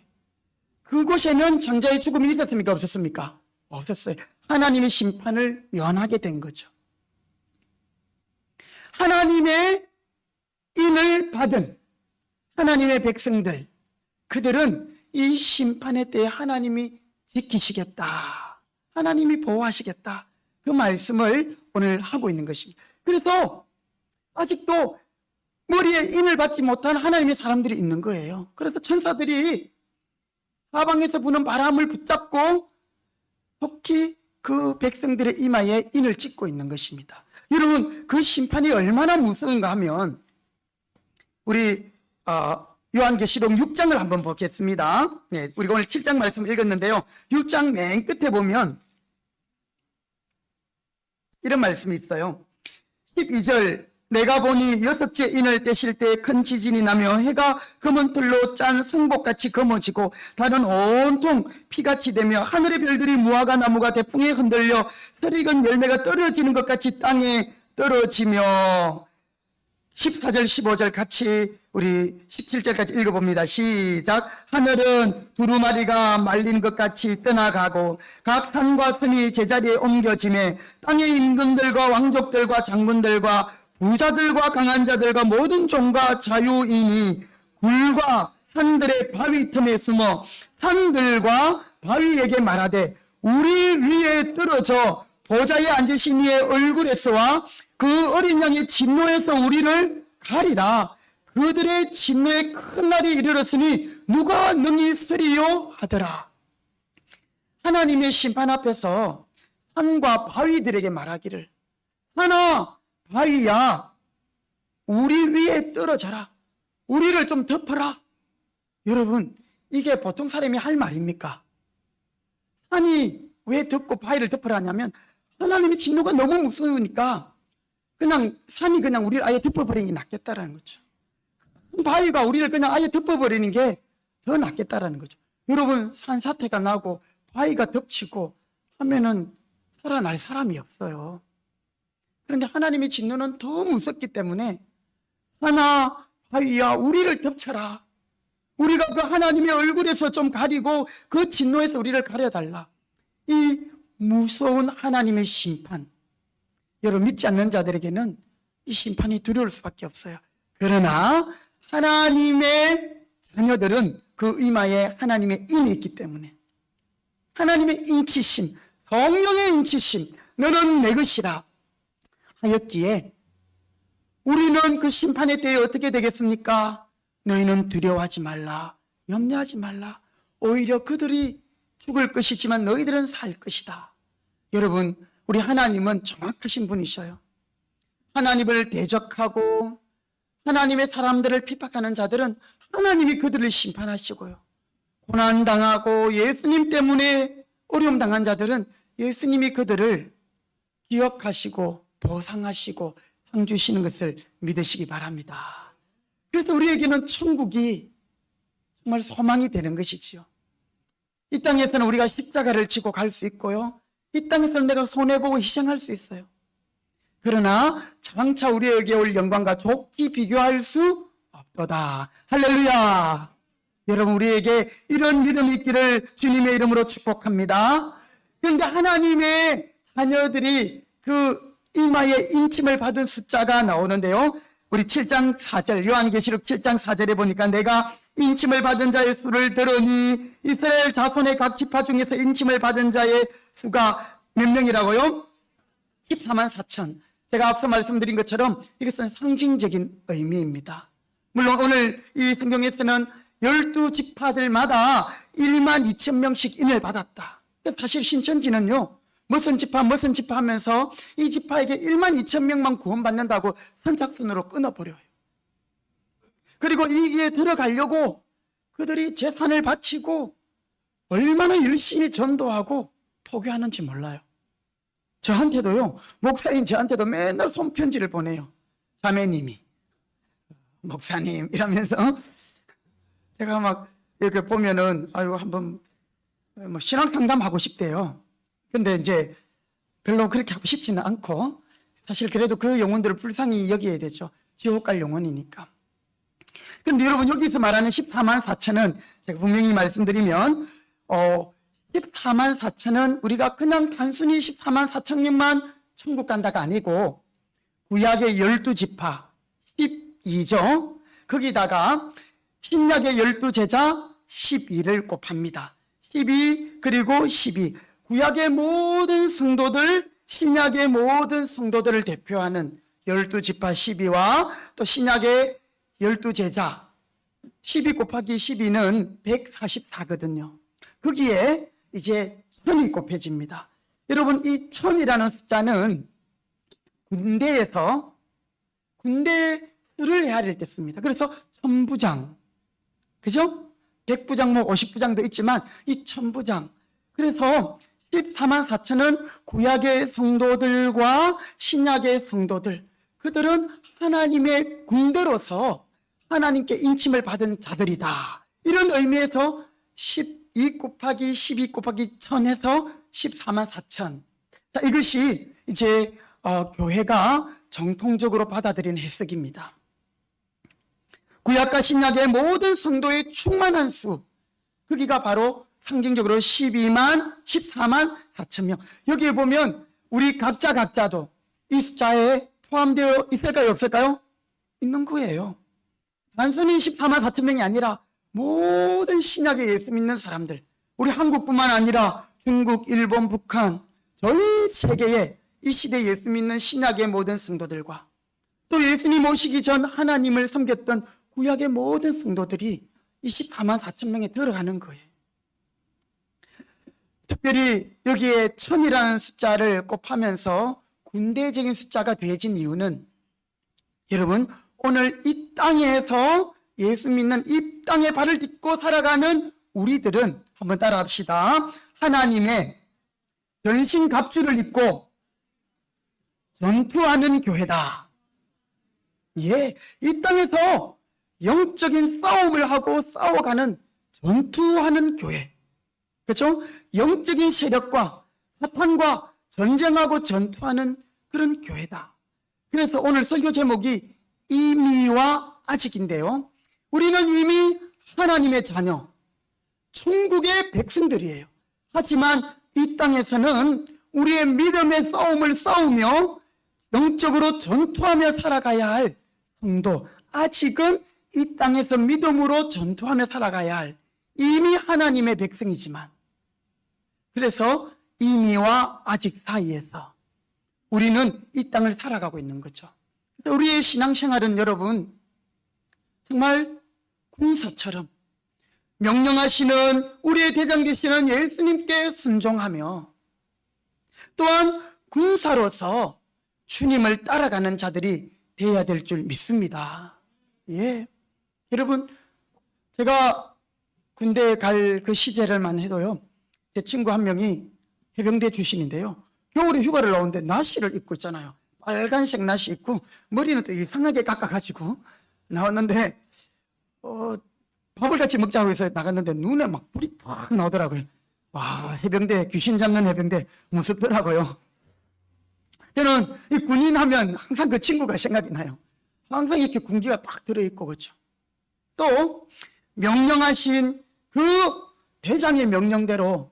그곳에는 장자의 죽음이 있었습니까? 없었습니까? 없었어요. 하나님의 심판을 면하게 된 거죠. 하나님의 인을 받은 하나님의 백성들, 그들은 이 심판의 때에 하나님이 지키시겠다, 하나님이 보호하시겠다, 그 말씀을 오늘 하고 있는 것입니다. 그래서 아직도 머리에 인을 받지 못한 하나님의 사람들이 있는 거예요. 그래서 천사들이 사방에서 부는 바람을 붙잡고 속히 그 백성들의 이마에 인을 찍고 있는 것입니다. 여러분, 그 심판이 얼마나 무서운가 하면 우리 요한계시록 6장을 한번 보겠습니다. 우리가 오늘 7장 말씀을 읽었는데요. 6장 맨 끝에 보면 이런 말씀이 있어요. 12절, 내가 보니 6째 인을 떼실 때 큰 지진이 나며 해가 검은 털로 짠 성복같이 검어지고 달은 온통 피같이 되며 하늘의 별들이 무화과 나무가 대풍에 흔들려 설익은 열매가 떨어지는 것 같이 땅에 떨어지며 14절 15절 같이 우리 17절까지 읽어봅니다. 시작. 하늘은 두루마리가 말린 것 같이 떠나가고 각 산과 섬이 제자리에 옮겨지매 땅의 임금들과 왕족들과 장군들과 부자들과 강한 자들과 모든 종과 자유인이 굴과 산들의 바위 틈에 숨어 산들과 바위에게 말하되 우리 위에 떨어져 보좌에 앉으신 이의 얼굴에서와 그 어린 양의 진노에서 우리를 가리라. 그들의 진노의 큰 날이 이르렀으니 누가 능히 쓰리요 하더라. 하나님의 심판 앞에서 산과 바위들에게 말하기를, 산아 바위야, 우리 위에 떨어져라, 우리를 좀 덮어라. 여러분, 이게 보통 사람이 할 말입니까? 산이 왜 덮고 바위를 덮으라 하냐면 하나님의 진노가 너무 무서우니까 그냥 산이 그냥 우리를 아예 덮어버리는 게 낫겠다라는 거죠. 바위가 우리를 그냥 아예 덮어버리는 게 더 낫겠다라는 거죠. 여러분, 산사태가 나고 바위가 덮치고 하면은 살아날 사람이 없어요. 그런데 하나님의 진노는 더 무섭기 때문에 하나 바위야, 우리를 덮쳐라. 우리가 그 하나님의 얼굴에서 좀 가리고 그 진노에서 우리를 가려달라. 이 무서운 하나님의 심판, 여러분 믿지 않는 자들에게는 이 심판이 두려울 수밖에 없어요. 그러나 하나님의 자녀들은 그 이마에 하나님의 인이 있기 때문에 하나님의 인치심, 성령의 인치심, 너는 내 것이라 하였기에 우리는 그 심판의 때에 어떻게 되겠습니까? 너희는 두려워하지 말라, 염려하지 말라. 오히려 그들이 죽을 것이지만 너희들은 살 것이다. 여러분, 우리 하나님은 정확하신 분이셔요. 하나님을 대적하고 하나님의 사람들을 핍박하는 자들은 하나님이 그들을 심판하시고요, 고난당하고 예수님 때문에 어려움 당한 자들은 예수님이 그들을 기억하시고 보상하시고 상 주시는 것을 믿으시기 바랍니다. 그래서 우리에게는 천국이 정말 소망이 되는 것이지요. 이 땅에서는 우리가 십자가를 지고 갈 수 있고요, 이 땅에서는 내가 손해보고 희생할 수 있어요. 그러나 장차 우리에게 올 영광과 좋게 비교할 수 없도다. 할렐루야. 여러분, 우리에게 이런 믿음이 있기를 주님의 이름으로 축복합니다. 그런데 하나님의 자녀들이 그 이마에 인침을 받은 숫자가 나오는데요. 우리 7장 4절, 요한계시록 7장 4절에 보니까 내가 인침을 받은 자의 수를 들으니 이스라엘 자손의 각 지파 중에서 인침을 받은 자의 수가 몇 명이라고요? 14만 4천. 제가 앞서 말씀드린 것처럼 이것은 상징적인 의미입니다. 물론 오늘 이 성경에서는 12지파들마다 1만 2천 명씩 인을 받았다. 사실 신천지는요, 무슨 지파 하면서 이 지파에게 1만 2천 명만 구원받는다고 선착순으로 끊어버려요. 그리고 이기에 들어가려고 그들이 재산을 바치고 얼마나 열심히 전도하고 포교하는지 몰라요. 저한테도요, 목사인 저한테도 맨날 손편지를 보내요. 자매님이, 목사님 이러면서 제가 막 이렇게 보면은 아유 한번 뭐 신앙 상담하고 싶대요. 근데 이제 별로 그렇게 하고 싶지는 않고 사실 그래도 그 영혼들을 불쌍히 여겨야 되죠. 지옥 갈 영혼이니까. 그런데 여러분 여기서 말하는 14만 4천은 제가 분명히 말씀드리면 14만 4천은 우리가 그냥 단순히 14만 4천 명만 천국 간다가 아니고 구약의 12지파 12죠. 거기다가 신약의 12제자 12를 곱합니다. 12 그리고 12. 구약의 모든 성도들, 신약의 모든 성도들을 대표하는 12지파 12와 또 신약의 12제자 12 곱하기 12는 144거든요. 거기에 이제 1000이 곱해집니다. 여러분 이 1000이라는 숫자는 군대에서 군대 수를 헤아릴 때 씁니다. 그래서 1000부장, 그죠? 100부장, 뭐 50부장도 있지만 이 1000부장. 그래서 14만 4천은 구약의 성도들과 신약의 성도들, 그들은 하나님의 군대로서 하나님께 인침을 받은 자들이다. 이런 의미에서 12 곱하기 12 곱하기 1000해서 14만 4천. 자, 이것이 이제 교회가 정통적으로 받아들인 해석입니다. 구약과 신약의 모든 성도의 충만한 수, 거기가 바로 상징적으로 14만 4천 명. 여기에 보면 우리 각자도 이 숫자에 포함되어 있을까요, 없을까요? 있는 거예요. 단순히 14만 4천 명이 아니라 모든 신약에 예수 믿는 사람들, 우리 한국뿐만 아니라 중국, 일본, 북한, 전 세계에 이 시대에 예수 믿는 신약의 모든 성도들과 또 예수님 오시기 전 하나님을 섬겼던 구약의 모든 성도들이 24만 4천 명에 들어가는 거예요. 특별히 여기에 1000이라는 숫자를 곱하면서 군대적인 숫자가 되어진 이유는 여러분 오늘 이 땅에서 예수 믿는 이 땅에 발을 딛고 살아가는 우리들은 한번 따라합시다. 하나님의 전신갑주를 입고 전투하는 교회다. 예, 이 땅에서 영적인 싸움을 하고 싸워가는 전투하는 교회. 그렇죠? 영적인 세력과 사탄과 전쟁하고 전투하는 그런 교회다. 그래서 오늘 설교 제목이 이미와 아직인데요. 우리는 이미 하나님의 자녀, 천국의 백성들이에요. 하지만 이 땅에서는 우리의 믿음의 싸움을 싸우며 영적으로 전투하며 살아가야 할 성도, 아직은 이 땅에서 믿음으로 전투하며 살아가야 할 이미 하나님의 백성이지만, 그래서 이미와 아직 사이에서 우리는 이 땅을 살아가고 있는 거죠. 우리의 신앙생활은 여러분 정말 군사처럼 명령하시는 우리의 대장 되시는 예수님께 순종하며 또한 군사로서 주님을 따라가는 자들이 되어야 될 줄 믿습니다. 예, 여러분 제가 군대에 갈 그 시절만 해도요, 제 친구 한 명이 해병대 출신인데요, 겨울에 휴가를 나오는데 나시를 입고 있잖아요. 빨간색 나시 입고 머리는 또 이상하게 깎아가지고 나왔는데 밥을 같이 먹자고 해서 나갔는데 눈에 막 불이 팍 나오더라고요. 와, 해병대, 귀신 잡는 해병대 무섭더라고요. 저는 이 군인 하면 항상 그 친구가 생각이 나요. 항상 이렇게 군기가 딱 들어있고, 그렇죠. 또 명령하신 그 대장의 명령대로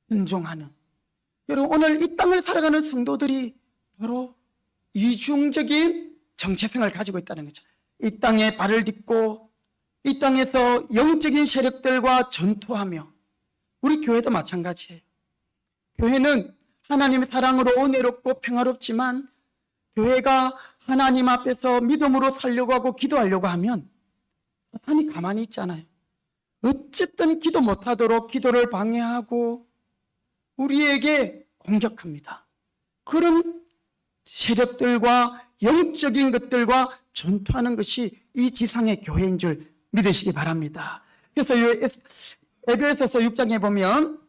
순종하는, 여러분 오늘 이 땅을 살아가는 성도들이 바로 이중적인 정체성을 가지고 있다는 거죠. 이 땅에 발을 딛고 이 땅에서 영적인 세력들과 전투하며, 우리 교회도 마찬가지예요. 교회는 하나님의 사랑으로 은혜롭고 평화롭지만, 교회가 하나님 앞에서 믿음으로 살려고 하고 기도하려고 하면 사탄이 가만히 있잖아요. 어쨌든 기도 못하도록 기도를 방해하고 우리에게 공격합니다. 그런 세력들과 영적인 것들과 전투하는 것이 이 지상의 교회인 줄 믿으시기 바랍니다. 그래서 에베소서 6장에 보면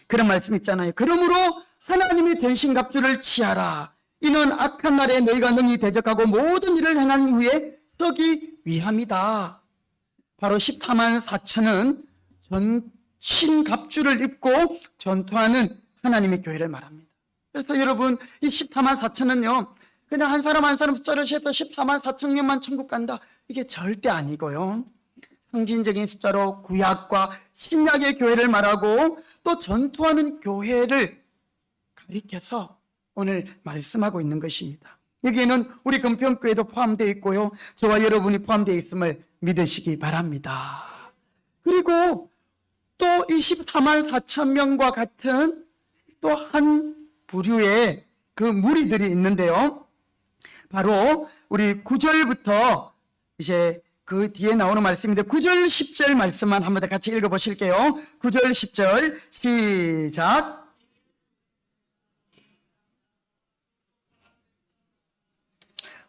그런 말씀 있잖아요. 그러므로 하나님의 전신갑주를 취하라. 이는 악한 날에 너희가 능히 대적하고 모든 일을 행한 후에 서기 위함이다. 바로 14만 4천은 전신갑주를 입고 전투하는 하나님의 교회를 말합니다. 그래서 여러분, 이 14만 4천은요, 그냥 한 사람 한 사람 숫자를 세서 14만 4천 명만 천국 간다, 이게 절대 아니고요. 상징적인 숫자로 구약과 신약의 교회를 말하고 또 전투하는 교회를 가리켜서 오늘 말씀하고 있는 것입니다. 여기에는 우리 금평교회도 포함되어 있고요, 저와 여러분이 포함되어 있음을 믿으시기 바랍니다. 그리고 또 24만 4천 명과 같은 또 한 부류의 그 무리들이 있는데요, 바로 우리 9절부터 이제 그 뒤에 나오는 말씀인데 9절 10절 말씀만 한번 더 같이 읽어보실게요. 9절 10절 시작.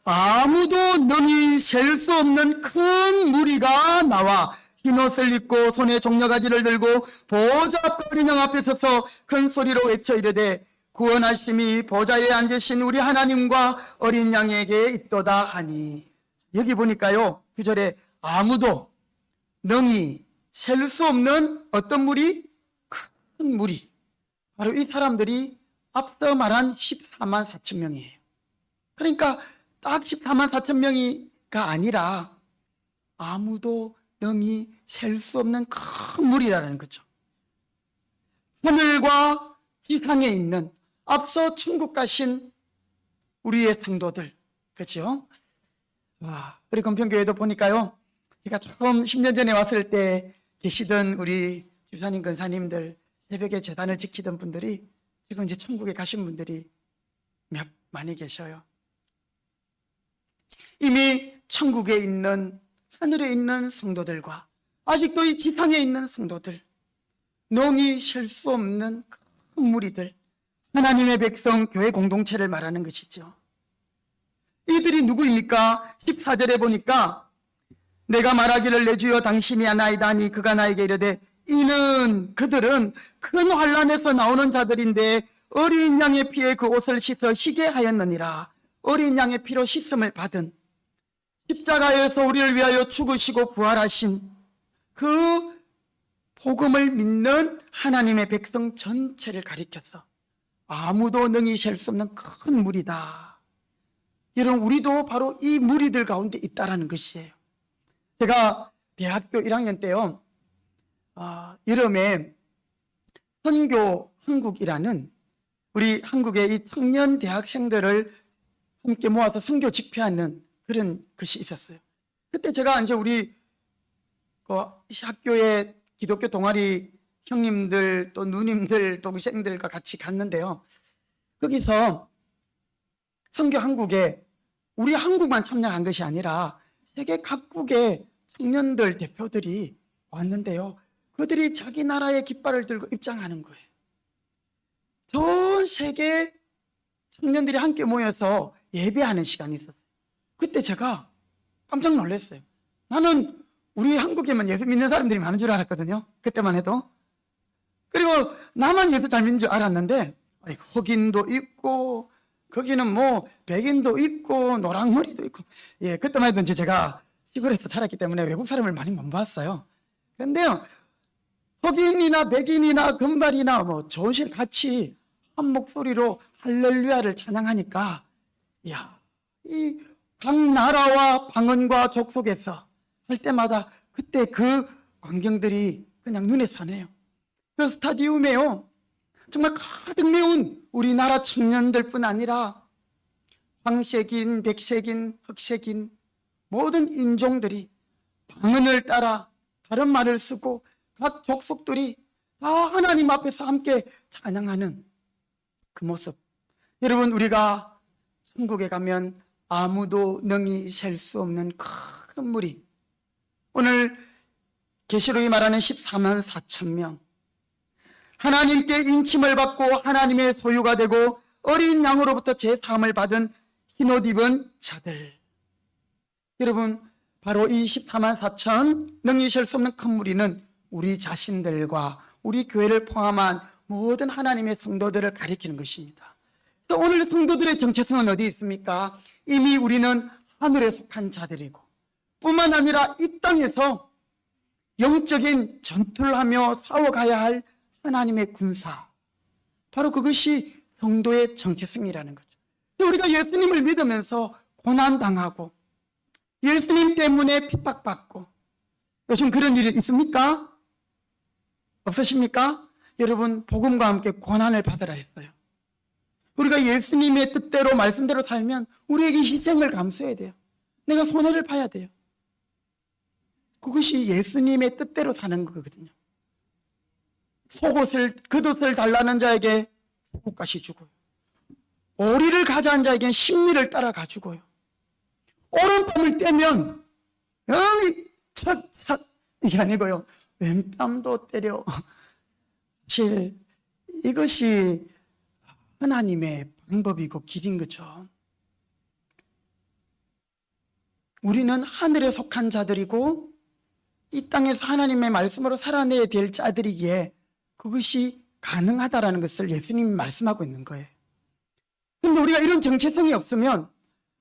아무도 능히 셀 수 없는 큰 무리가 나와 흰옷을 입고 손에 종려가지를 들고 보좌 앞 어린 양 앞에 서서 큰 소리로 외쳐 이르되 구원하심이 보좌에 앉으신 우리 하나님과 어린 양에게 있도다 하니. 여기 보니까요, 9절에 아무도 능히 셀 수 없는 어떤 무리? 큰 무리. 바로 이 사람들이 앞서 말한 14만 4천 명이에요. 그러니까 딱 14만 4천 명이가 아니라 아무도 능히 셀 수 없는 큰 무리라는 거죠. 하늘과 지상에 있는 앞서 천국 가신 우리의 성도들, 그렇죠? 우리 금평교회도 보니까요, 제가 처음 10년 전에 왔을 때 계시던 우리 집사님, 권사님들, 새벽에 제단을 지키던 분들이 지금 이제 천국에 가신 분들이 많이 계셔요. 이미 천국에 있는, 하늘에 있는 성도들과 아직도 이 지상에 있는 성도들, 능히 셀 수 없는 큰 무리들, 하나님의 백성, 교회 공동체를 말하는 것이죠. 이들이 누구입니까? 14절에 보니까 내가 말하기를 내 주여 당신이 하나이다 하니 그가 나에게 이르되 이는 그들은 큰 환난에서 나오는 자들인데 어린 양의 피에 그 옷을 씻어 희게 하였느니라. 어린 양의 피로 씻음을 받은, 십자가에서 우리를 위하여 죽으시고 부활하신 그 복음을 믿는 하나님의 백성 전체를 가리켜서 아무도 능히 셀 수 없는 큰 무리다. 여러분, 우리도 바로 이 무리들 가운데 있다라는 것이에요. 제가 대학교 1학년 때요, 여름에 선교 한국이라는 우리 한국의 이 청년 대학생들을 함께 모아서 선교 집회하는 그런 것이 있었어요. 그때 제가 이제 우리 학교의 기독교 동아리 형님들 또 누님들 동생들과 같이 갔는데요, 거기서 선교 한국에 우리 한국만 참여한 것이 아니라 세계 각국의 청년들 대표들이 왔는데요, 그들이 자기 나라의 깃발을 들고 입장하는 거예요. 전 세계 청년들이 함께 모여서 예배하는 시간이 있었어요. 그때 제가 깜짝 놀랐어요. 나는 우리 한국에만 예수 믿는 사람들이 많은 줄 알았거든요, 그때만 해도. 그리고 나만 예수 잘 믿는 줄 알았는데 흑인도 있고 거기는 뭐 백인도 있고 노랑머리도 있고, 그때만 해도 이제 제가 시골에서 자랐기 때문에 외국 사람을 많이 못 봤어요. 그런데요, 흑인이나 백인이나 금발이나 뭐 전실 같이 한 목소리로 할렐루야를 찬양하니까, 이 각 나라와 방언과 족속에서 할 때마다 그때 그 광경들이 그냥 눈에 선해요. 그 스타디움에요, 정말 가득 메운 우리나라 청년들뿐 아니라 황색인, 백색인, 흑색인 모든 인종들이 방언을 따라 다른 말을 쓰고 각 족속들이 다 하나님 앞에서 함께 찬양하는 그 모습. 여러분, 우리가 천국에 가면 아무도 능히 셀 수 없는 큰 무리, 오늘 계시록이 말하는 14만 4천 명, 하나님께 인침을 받고 하나님의 소유가 되고 어린 양으로부터 제사함을 받은 흰옷 입은 자들. 여러분, 바로 이 14만 4천 능히 셀 수 없는 큰 무리는 우리 자신들과 우리 교회를 포함한 모든 하나님의 성도들을 가리키는 것입니다. 또 오늘 성도들의 정체성은 어디 있습니까? 이미 우리는 하늘에 속한 자들이고, 뿐만 아니라 이 땅에서 영적인 전투를 하며 싸워가야 할 하나님의 군사, 바로 그것이 성도의 정체성이라는 거죠. 우리가 예수님을 믿으면서 고난당하고 예수님 때문에 핍박받고, 요즘 그런 일이 있습니까? 없으십니까? 여러분, 복음과 함께 고난을 받으라 했어요. 우리가 예수님의 뜻대로 말씀대로 살면 우리에게 희생을 감수해야 돼요. 내가 손해를 봐야 돼요. 그것이 예수님의 뜻대로 사는 거거든요. 겉옷을 달라는 자에게 속옷까지 주고요, 오리를 가져간 자에게는 신미를 따라 가지고요, 오른뺨을 떼면 척척 이게 아니고요, 왼뺨도 때려. 사실 이것이 하나님의 방법이고 길인 거죠. 우리는 하늘에 속한 자들이고 이 땅에서 하나님의 말씀으로 살아내야 될 자들이기에 그것이 가능하다라는 것을 예수님이 말씀하고 있는 거예요. 그런데 우리가 이런 정체성이 없으면,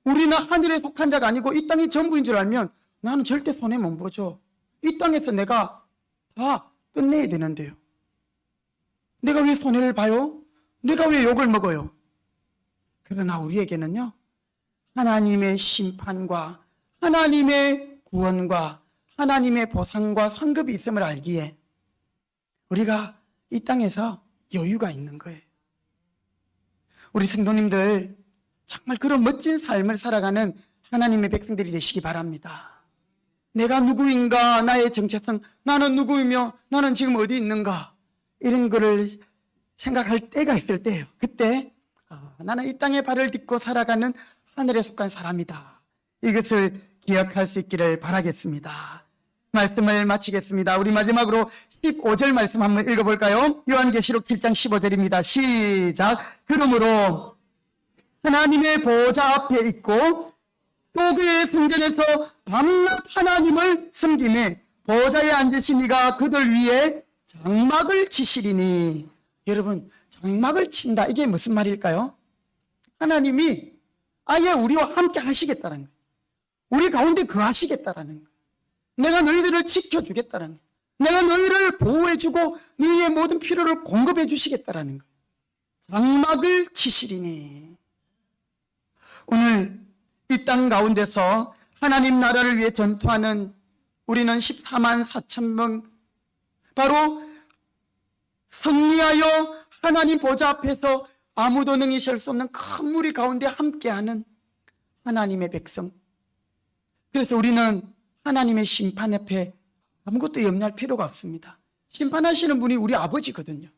우리는 하늘에 속한 자가 아니고 이 땅이 전부인 줄 알면 나는 절대 손해 못 보죠. 이 땅에서 내가 다 끝내야 되는데요. 내가 왜 손해를 봐요? 내가 왜 욕을 먹어요? 그러나 우리에게는요, 하나님의 심판과 하나님의 구원과 하나님의 보상과 상급이 있음을 알기에 우리가 이 땅에서 여유가 있는 거예요. 우리 성도님들 정말 그런 멋진 삶을 살아가는 하나님의 백성들이 되시기 바랍니다. 내가 누구인가, 나의 정체성, 나는 누구이며 나는 지금 어디 있는가, 이런 거를 생각할 때가 있을 때예요. 그때 나는 이 땅에 발을 딛고 살아가는 하늘에 속한 사람이다, 이것을 기억할 수 있기를 바라겠습니다. 말씀을 마치겠습니다. 우리 마지막으로 15절 말씀 한번 읽어볼까요? 요한계시록 7장 15절입니다. 시작. 그러므로 하나님의 보좌 앞에 있고 또 그의 성전에서 밤낮 하나님을 섬기매 보좌에 앉으신 이가 그들 위에 장막을 치시리니. 여러분, 장막을 친다, 이게 무슨 말일까요? 하나님이 아예 우리와 함께 하시겠다는 거예요. 우리 가운데 거하시겠다라는 거예요. 내가 너희들을 지켜주겠다는 거예요. 내가 너희를 보호해주고 너희의 모든 필요를 공급해 주시겠다라는 거예요. 장막을 치시리니. 오늘 이 땅 가운데서 하나님 나라를 위해 전투하는 우리는 14만 4천 명, 바로 승리하여 하나님 보좌 앞에서 아무도 능히 셀 수 없는 큰 무리 가운데 함께하는 하나님의 백성. 그래서 우리는 하나님의 심판 앞에 아무것도 염려할 필요가 없습니다. 심판하시는 분이 우리 아버지거든요.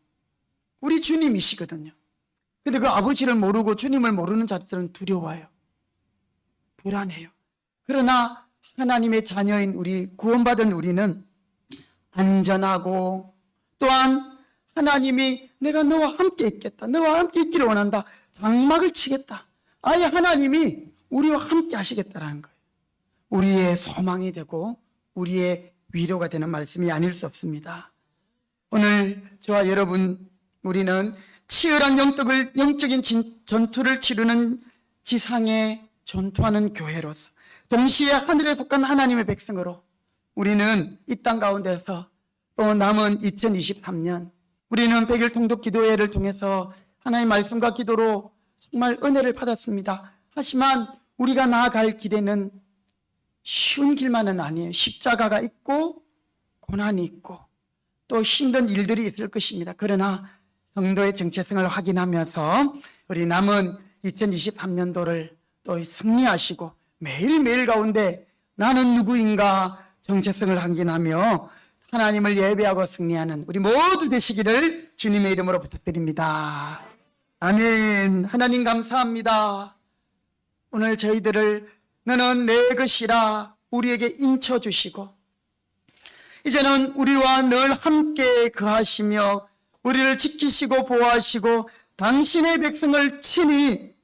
우리 주님이시거든요. 근데 그 아버지를 모르고 주님을 모르는 자들은 두려워요. 불안해요. 그러나 하나님의 자녀인 우리, 구원받은 우리는 안전하고, 또한 하나님이 내가 너와 함께 있겠다, 너와 함께 있기를 원한다, 장막을 치겠다, 아예 하나님이 우리와 함께 하시겠다라는 거예요. 우리의 소망이 되고 우리의 위로가 되는 말씀이 아닐 수 없습니다. 오늘 저와 여러분, 우리는 치열한 영적인 전투를 치르는 지상에 전투하는 교회로서, 동시에 하늘에 속한 하나님의 백성으로 우리는 이 땅 가운데서 또 남은 2023년, 우리는 100일 통독 기도회를 통해서 하나님의 말씀과 기도로 정말 은혜를 받았습니다. 하지만 우리가 나아갈 길에는 쉬운 길만은 아니에요. 십자가가 있고 고난이 있고 또 힘든 일들이 있을 것입니다. 그러나 성도의 정체성을 확인하면서 우리 남은 2023년도를 또 승리하시고 매일매일 가운데 나는 누구인가 정체성을 확인하며 하나님을 예배하고 승리하는 우리 모두 되시기를 주님의 이름으로 부탁드립니다. 아멘. 하나님 감사합니다. 오늘 저희들을 너는 내 것이라 우리에게 인쳐주시고 이제는 우리와 늘 함께 거하시며 우리를 지키시고 보호하시고 당신의 백성을 친히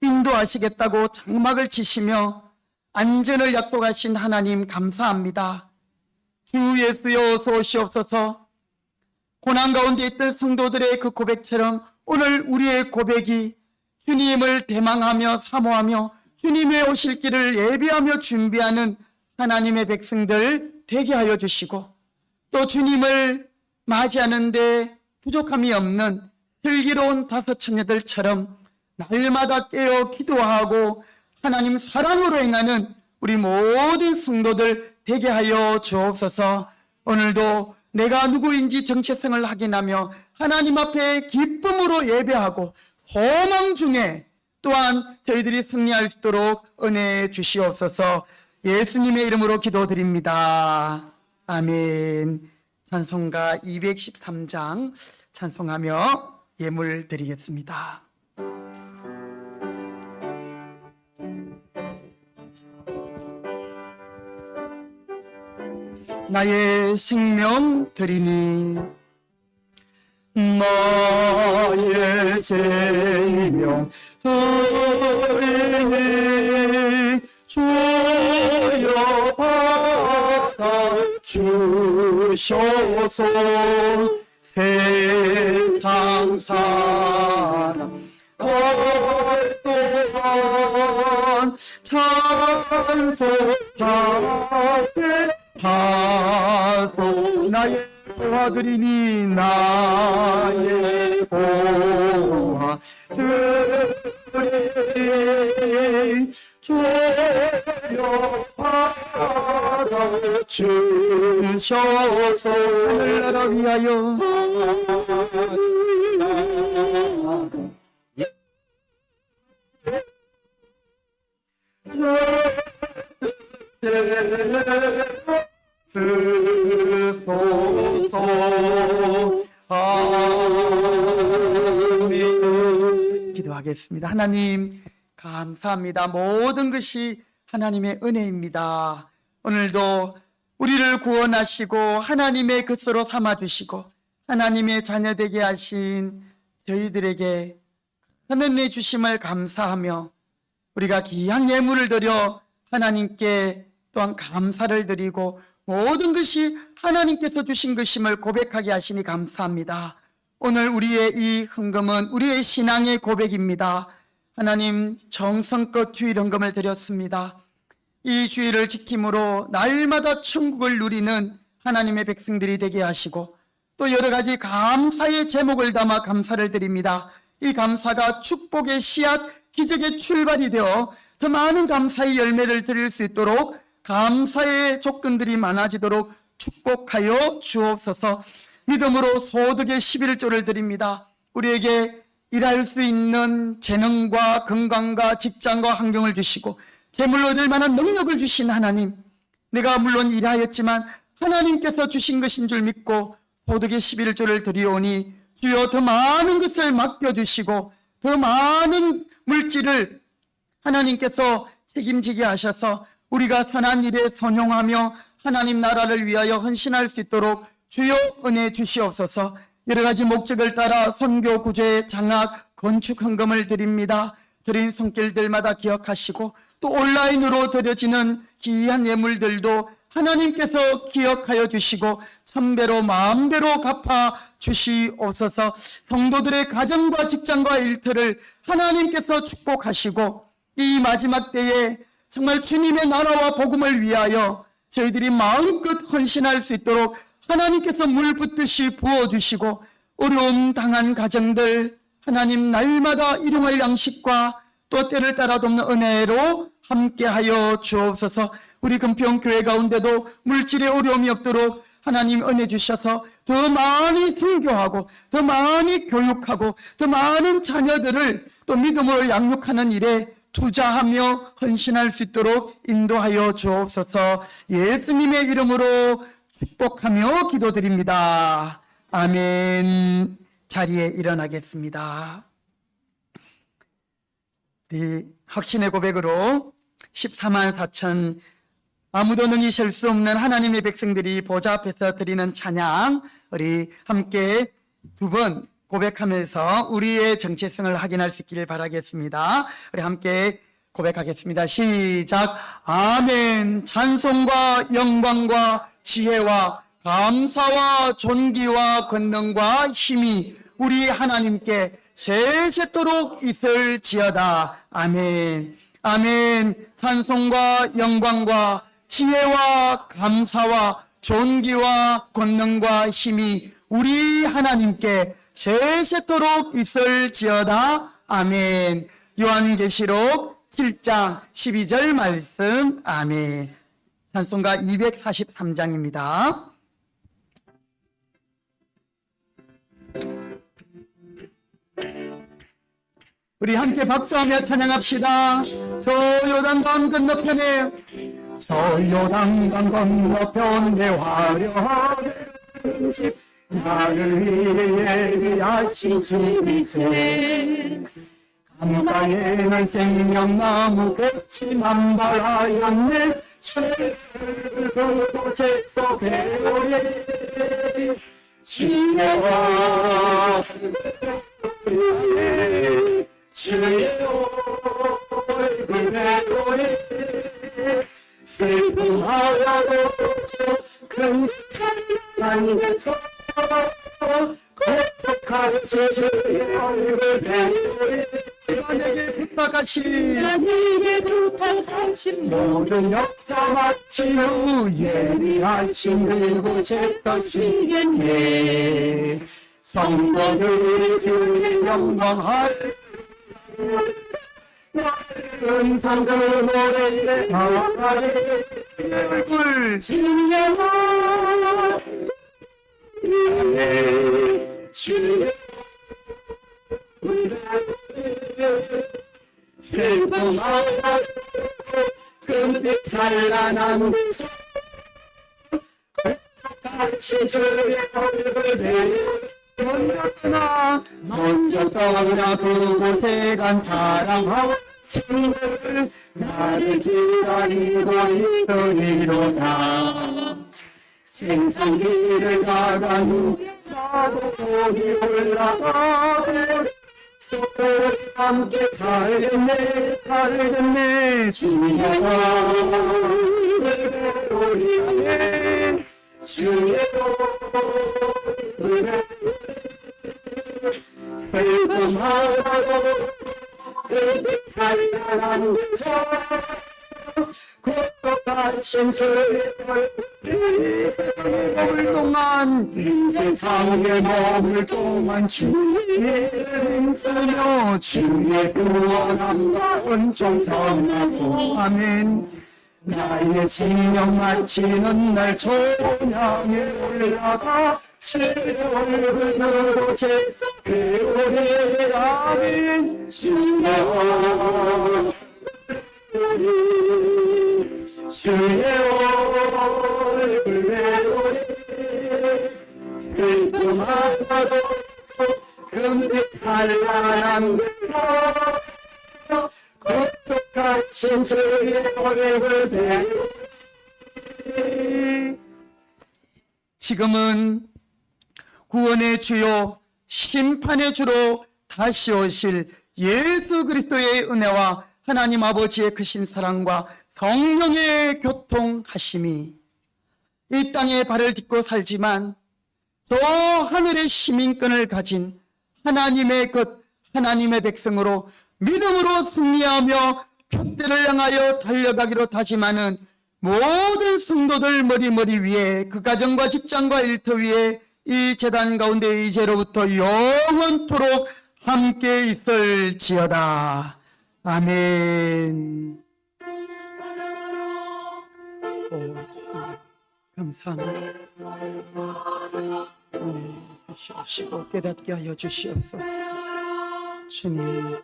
인도하시겠다고 장막을 치시며 안전을 약속하신 하나님 감사합니다. 주 예수여 어서 오시옵소서. 고난 가운데 있던 성도들의 그 고백처럼 오늘 우리의 고백이 주님을 대망하며 사모하며 주님의 오실 길을 예비하며 준비하는 하나님의 백성들 되게 하여 주시고 또 주님을 맞이하는데 부족함이 없는 슬기로운 다섯 처녀들처럼 날마다 깨어 기도하고 하나님 사랑으로 행하는 우리 모든 성도들 되게 하여 주옵소서. 오늘도 내가 누구인지 정체성을 확인하며 하나님 앞에 기쁨으로 예배하고 소망 중에 또한 저희들이 승리할 수 있도록 은혜 주시옵소서. 예수님의 이름으로 기도드립니다. 아멘. 찬송가 213장 찬송하며 예물 드리겠습니다. 나의 생명 드리니 나의 생명 드리니 주여 받아 주셔서 세상 사랑 또한 찬송하게 하소. 나의 보아들이니 나의 보아들이 주여 받아 주셔서 하늘나라 위하여 아멘. 기도하겠습니다. 하나님 감사합니다. 모든 것이 하나님의 은혜입니다. 오늘도 우리를 구원하시고 하나님의 것으로 삼아주시고 하나님의 자녀되게 하신 저희들에게 큰 은혜 주심을 감사하며 우리가 귀한 예물을 드려 하나님께 또한 감사를 드리고 모든 것이 하나님께서 주신 것임을 고백하게 하시니 감사합니다. 오늘 우리의 이 헌금은 우리의 신앙의 고백입니다. 하나님 정성껏 주일 헌금을 드렸습니다. 이 주일을 지킴으로 날마다 천국을 누리는 하나님의 백성들이 되게 하시고 또 여러 가지 감사의 제목을 담아 감사를 드립니다. 이 감사가 축복의 씨앗, 기적의 출발이 되어 더 많은 감사의 열매를 드릴 수 있도록 감사의 조건들이 많아지도록 축복하여 주옵소서. 믿음으로 소득의 11조를 드립니다. 우리에게 일할 수 있는 재능과 건강과 직장과 환경을 주시고 재물로 얻을 만한 능력을 주신 하나님, 내가 물론 일하였지만 하나님께서 주신 것인 줄 믿고 소득의 11조를 드리오니 주여 더 많은 것을 맡겨주시고 더 많은 물질을 하나님께서 책임지게 하셔서 우리가 선한 일에 선용하며 하나님 나라를 위하여 헌신할 수 있도록 주여 은혜 주시옵소서. 여러 가지 목적을 따라 선교, 구제, 장학, 건축 헌금을 드립니다. 드린 손길들마다 기억하시고 또 온라인으로 드려지는 귀한 예물들도 하나님께서 기억하여 주시고 천배로 마음대로 갚아 주시옵소서. 성도들의 가정과 직장과 일터를 하나님께서 축복하시고 이 마지막 때에 정말 주님의 나라와 복음을 위하여 저희들이 마음껏 헌신할 수 있도록 하나님께서 물 붓듯이 부어주시고 어려움 당한 가정들 하나님 날마다 일용할 양식과 또 때를 따라 돕는 은혜로 함께하여 주옵소서. 우리 금평교회 가운데도 물질의 어려움이 없도록 하나님 은혜 주셔서 더 많이 선교하고 더 많이 교육하고 더 많은 자녀들을 또 믿음으로 양육하는 일에 투자하며 헌신할 수 있도록 인도하여 주옵소서. 예수님의 이름으로 축복하며 기도드립니다. 아멘. 자리에 일어나겠습니다. 우리 확신의 고백으로 14만 4천 아무도 능히 셀 수 없는 하나님의 백성들이 보좌 앞에서 드리는 찬양, 우리 함께 두 번 고백하면서 우리의 정체성을 확인할 수 있기를 바라겠습니다. 우리 함께 고백하겠습니다. 시작. 아멘. 찬송과 영광과 지혜와 감사와 존귀와 권능과 힘이 우리 하나님께 세세토록 있을지어다. 아멘. 아멘. 찬송과 영광과 지혜와 감사와 존귀와 권능과 힘이 우리 하나님께 세세토록 있을지어다. 아멘. 요한계시록 7장 12절 말씀. 아멘. 찬송가 243장입니다. 우리 함께 박수하며 찬양합시다. 저 요단강 건너편에, 저 요단강 건너편에 화려하게 나를 위해 위하신 주이세. 강가에는 생명나무 꽃이 만발하였네. 그곳에 속에 오래 주여 주의 얼굴에 오래 슬픔하라고 큰 찬양하면서 고백할 주의 얼굴에 오래 나에게 부탁하신 모든 역사 마치고 예리하신 그곳에서 쉬겠네. 성도들이 주의 영광할 은상 그 노래에 나아가리 얼굴 진영아 주의 슬픔하고 금빛 찬란한 미소 거룩하신 주의 얼굴에 먼저 떠나 그곳에 간 사랑하고 친구들 나를 기다리고 있으리로다. 생산길을 가간 후 나도 거기 올라가고 서로 함께 살겠네 주의 얼굴에 우리 주의 얼굴에 슬픔하고 그 찬란한 미소 고독하신 주의 얼굴 동안 인생 상에 머물 동안 주의 은혜여 주의 구원함과 은총 경하고 아멘. 나의 진영 마치는 날 초냥에 올라가 주의 얼굴로 제사 배우리 아멘. 주의 얼굴 주의 얼굴에 우리 슬픔하고 금빛 찬란한 미소 고독하신 주의 얼굴에 지금은 구원의 주요 심판의 주로 다시 오실 예수 그리스도의 은혜와 하나님 아버지의 크신 사랑과 성령의 교통하심이 이 땅에 발을 딛고 살지만 또 하늘의 시민권을 가진 하나님의 것, 하나님의 백성으로 믿음으로 승리하며 표대를 향하여 달려가기로 다짐하는 모든 성도들 머리 위에 그 가정과 직장과 일터 위에 이 재단 가운데 이제로부터 영원토록 함께 있을지어다. 아멘. 감사합니다. 주시옵시고 깨닫게 하여 주시옵소서. 주님.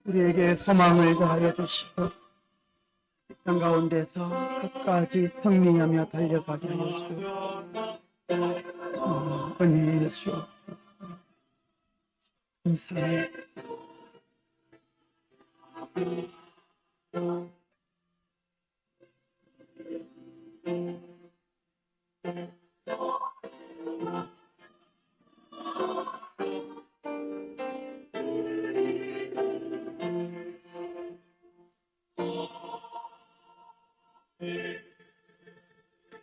우리에게 소망을 다하여 주시고 이 땅 가운데서 끝까지 승리하며 달려가게 하여 주옵소서. 은혜의 주옵소서. 감사합니다.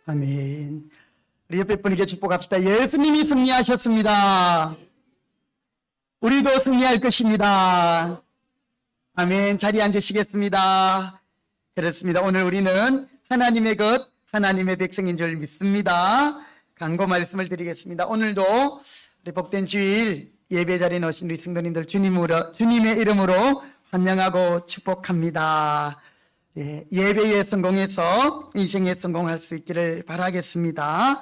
아멘. 우리 옆에 분에게 축복합시다. 예수님이 승리하셨습니다. 우리도 승리할 것입니다. 아멘. 자리에 앉으시겠습니다. 그렇습니다. 오늘 우리는 하나님의 것, 하나님의 백성인 줄 믿습니다. 간구 말씀을 드리겠습니다. 오늘도 우리 복된 주일 예배 자리에 오신 우리 성도님들 주님의 이름으로 환영하고 축복합니다. 예배에 성공해서 인생에 성공할 수 있기를 바라겠습니다.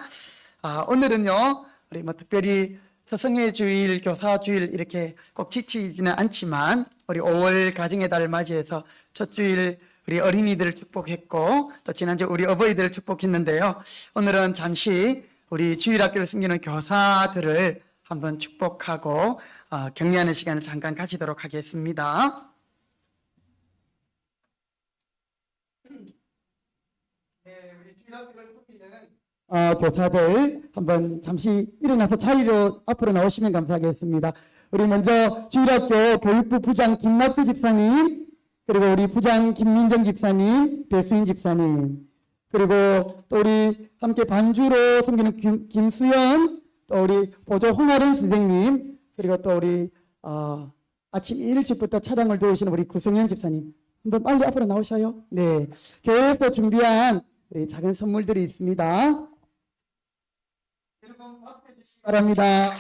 오늘은요, 우리 특별히 서성의 주일, 교사 주일 이렇게 꼭 지치지는 않지만 우리 5월 가정의 달을 맞이해서 첫 주일 우리 어린이들을 축복했고 또 지난주 우리 어버이들을 축복했는데요. 오늘은 잠시 우리 주일학교를 섬기는 교사들을 한번 축복하고 격려하는 시간을 잠깐 가지도록 하겠습니다. 교사들 한번 잠시 일어나서 자리로 앞으로 나오시면 감사하겠습니다. 우리 먼저 주일학교 교육부 부장 김낙수 집사님, 그리고 우리 부장 김민정 집사님, 배수인 집사님, 그리고 또 우리 함께 반주로 섬기는 김수연, 또 우리 보조 홍아름 선생님, 그리고 또 우리 아침 일찍부터 차량을 도우시는 우리 구성현 집사님, 한번 빨리 앞으로 나오셔요. 네, 교회에서 준비한 작은 선물들이 있습니다. 여러분 박수 주시기 바랍니다.